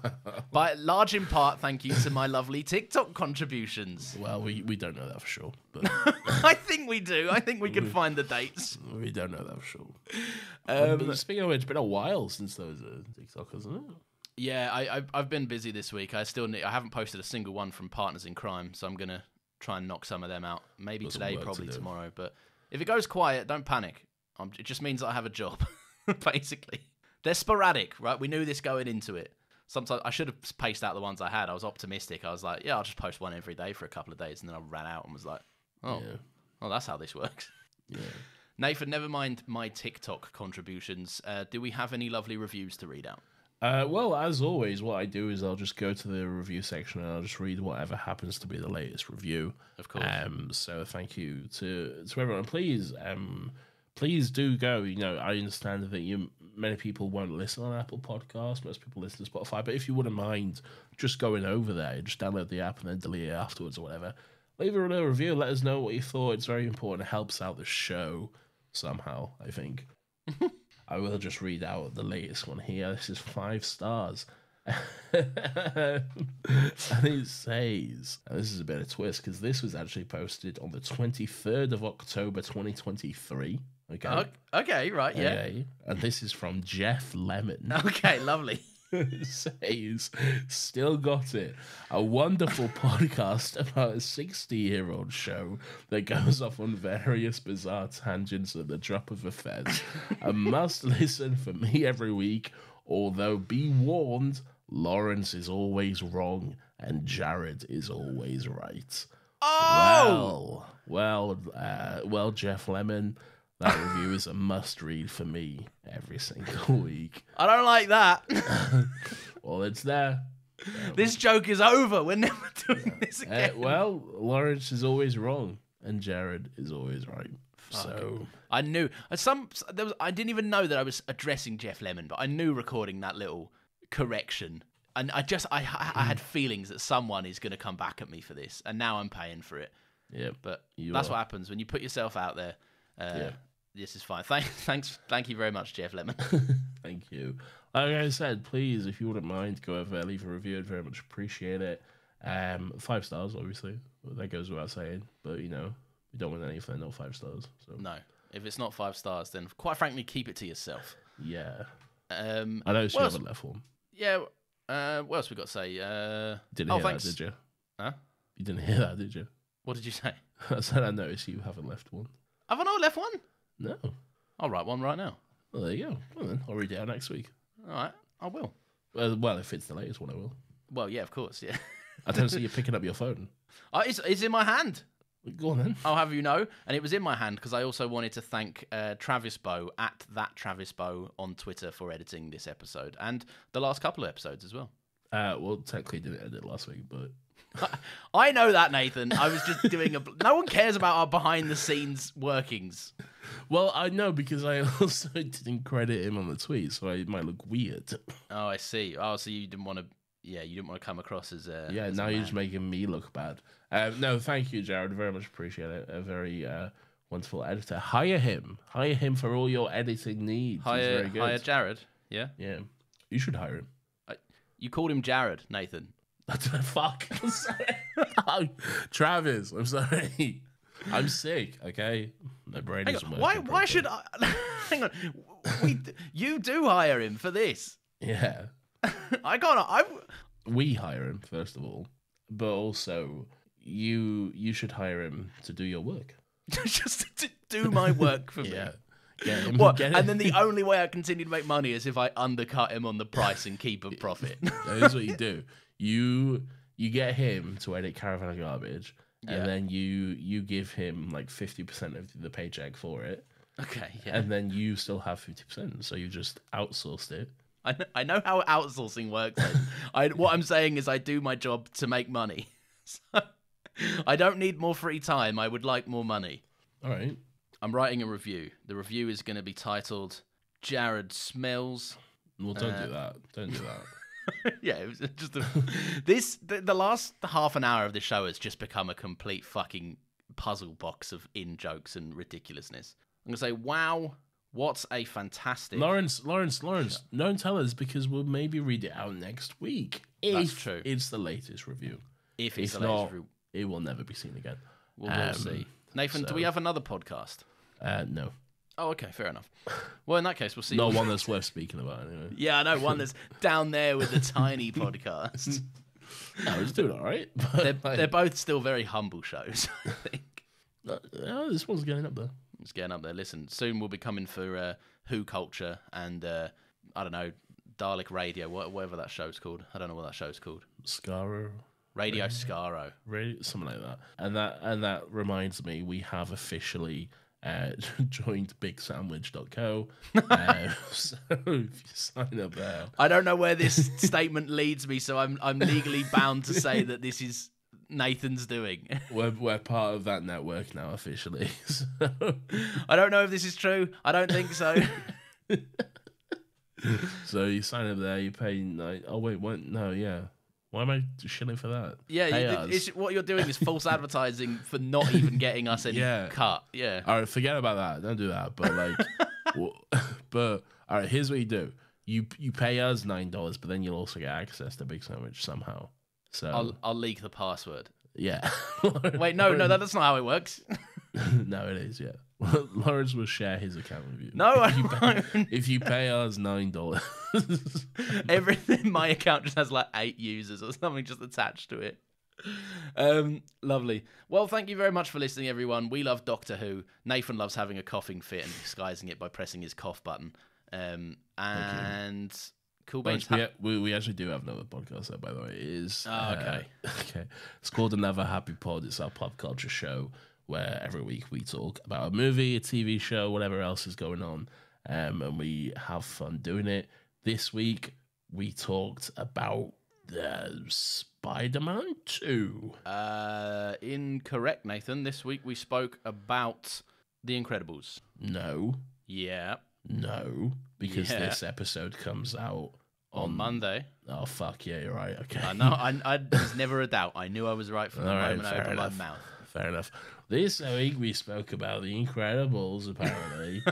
By large in part, thank you to my lovely TikTok contributions. Well, we don't know that for sure. But I think we do. I think we can find the dates. We don't know that for sure. Speaking of which, it's been a while since there was a TikTok, hasn't it? Yeah, I've been busy this week. I haven't posted a single one from Partners in Crime, so I'm gonna try and knock some of them out. Maybe today, probably tomorrow. But if it goes quiet, don't panic. It just means that I have a job, basically. They're sporadic, right? We knew this going into it. Sometimes I should have paced out the ones I had. I was optimistic. I was like, yeah, I'll just post one every day for a couple of days, and then I ran out and was like, oh, that's how this works. Yeah. Nathan, never mind my TikTok contributions. Do we have any lovely reviews to read out? Well, as always, what I do is I'll just go to the review section and I'll just read whatever happens to be the latest review. Of course. So thank you to everyone. Please do go. I understand that many people won't listen on Apple Podcasts. Most people listen to Spotify. But if you wouldn't mind just going over there, just download the app and then delete it afterwards or whatever. Leave a little review. Let us know what you thought. It's very important. It helps out the show somehow, I think. I will just read out the latest one here. This is 5 stars. And it says, and this is a bit of a twist because this was actually posted on the 23rd of October 2023. Okay, right, yeah. Okay. And this is from Jeff Lemon. Okay, lovely. It says, still got it. A wonderful podcast about a 60-year-old show that goes off on various bizarre tangents at the drop of a fez. A must listen for me every week, although be warned, Lawrence is always wrong and Jared is always right. Oh! Well, Jeff Lemon, that review is a must-read for me every single week. I don't like that. Well, it's there. This joke is over. We're never doing this again. Lawrence is always wrong, and Jared is always right. So I knew I didn't even know that I was addressing Jeff Lemon, but I knew recording that little correction, and I had feelings that someone is going to come back at me for this, and now I'm paying for it. Yeah, but that's what happens when you put yourself out there. This is fine. Thank you very much, Jeff Lemon. Thank you. Like I said, please, if you wouldn't mind, go over, leave a review. I'd very much appreciate it. 5 stars, obviously. That goes without saying. But, we don't want any if they're not 5 stars. So. No. If it's not 5 stars, then quite frankly, keep it to yourself. Yeah. I know you haven't left one. Yeah. What else we got to say? Didn't hear that, did you? Huh? You didn't hear that, did you? What did you say? I said I noticed you haven't left one. Have I not left one? No. I'll write one right now. Well, there you go. Well, then, I'll read it out next week. All right, I will. Well, if it's the latest one, I will. Well, yeah, of course, yeah. I don't see you picking up your phone. It's in my hand. Go on, then. I'll have you know. And it was in my hand because I also wanted to thank Travis Bow, at that Travis Bow on Twitter, for editing this episode. And the last couple of episodes as well. Well, technically didn't edit last week, but... I know that, Nathan. I was just doing no one cares about our behind-the-scenes workings. Well, I know because I also didn't credit him on the tweet, so it might look weird. Oh, I see. Oh, so you didn't want to... Yeah, you didn't want to come across as a... Yeah, now you're just making me look bad. No, thank you, Jared. Very much appreciate it. A very wonderful editor. Hire him. Hire him for all your editing needs. He's very good. Hire Jared, yeah? Yeah. You should hire him. You called him Jared, Nathan. Fuck. I'm sorry. Travis, I'm sorry. I'm sick, okay? My brain is working. Why should I... Hang on. You do hire him for this. Yeah. I can't... We hire him, first of all. But also, you should hire him to do your work. Just to do my work for me. Yeah. And then the only way I continue to make money is if I undercut him on the price and keep a profit. That is what you do. You get him to edit Caravan of Garbage, and then you give him like 50% of the paycheck for it. Okay, yeah. And then you still have 50%, so you just outsourced it. I know how outsourcing works. What I'm saying is I do my job to make money. So I don't need more free time. I would like more money. All right. I'm writing a review. The review is going to be titled Jared Smells. Well, don't do that. Don't do that. Yeah, it was just the last half an hour of the show has just become a complete fucking puzzle box of in-jokes and ridiculousness. I'm going to say, wow, what a fantastic... Lawrence, don't tell us because we'll maybe read it out next week. That's true. It's the latest review. If it's the latest review. It will never be seen again. We'll see. Nathan, do we have another podcast? No. Oh, okay, fair enough. Well, in that case, we'll see. Not one that's worth speaking about, anyway. Yeah, I know, one that's down there with the tiny podcast. No, it's doing all right. They're both still very humble shows, I think. This one's getting up there. It's getting up there. Listen, soon we'll be coming for Who Culture and, I don't know, Dalek Radio, whatever that show's called. I don't know what that show's called. Scaro. Radio Scaro. Something like that. And that reminds me, we have officially joined BigSandwich.co. So if you sign up there, I don't know where this statement leads me, so I'm legally bound to say that this is Nathan's doing. We're part of that network now officially. So. I don't know if this is true. I don't think so. So you sign up there, you pay oh wait, what? No, yeah. Why am I shilling for that? Yeah, what you're doing is false advertising for not even getting us any cut. Yeah. All right, forget about that. Don't do that. But but all right, here's what you do. You pay us $9, but then you'll also get access to Big Sandwich somehow. So I'll leak the password. Yeah. Wait, no, that's not how it works. No, it is. Yeah. Lawrence will share his account with you. No, if you pay us $9, everything. My account just has like 8 users or something just attached to it. Lovely. Well, thank you very much for listening, everyone. We love Doctor Who. Nathan loves having a coughing fit and disguising it by pressing his cough button. And cool beans. We actually do have another podcast there, by the way. It is okay. Okay. It's called Another Happy Pod. It's our pop culture show where every week we talk about a movie, a TV show, whatever else is going on, and we have fun doing it. This week we talked about the Spider-Man 2. Incorrect, Nathan. This week we spoke about The Incredibles. No. Yeah. No, because this episode comes out on Monday. Oh, fuck yeah, you're right. Okay. I know. There's never a doubt. I knew I was right from the moment I opened my mouth. Fair enough. This week we spoke about The Incredibles, apparently.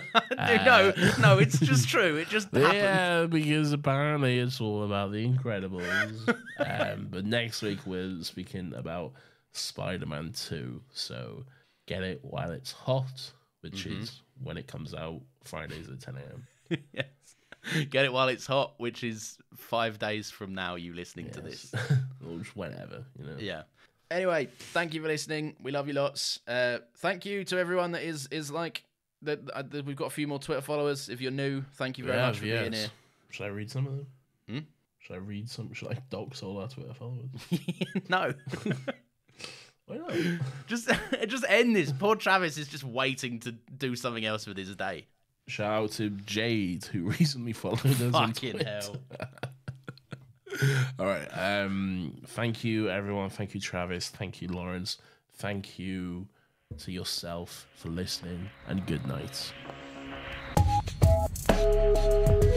No, it's just true. It just happened. Yeah, because apparently it's all about The Incredibles. But next week we're speaking about Spider-Man 2. So get it while it's hot, which is when it comes out Fridays at 10 a.m. Yes. Get it while it's hot, which is 5 days from now, you listening to this. Or just whenever, you know. Yeah. Anyway, thank you for listening. We love you lots. Thank you to everyone that is like that. We've got a few more Twitter followers. If you're new, thank you very much for being here. Should I read some of them? Should I read some? Should I dox all our Twitter followers? No. Why not? Just end this. Poor Travis is just waiting to do something else with his day. Shout out to Jade, who recently followed us on Twitter. Fucking hell. All right. Thank you, everyone. Thank you, Travis. Thank you, Lawrence. Thank you to yourself for listening, and good night.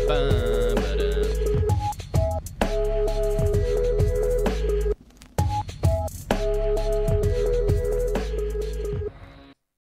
Bye.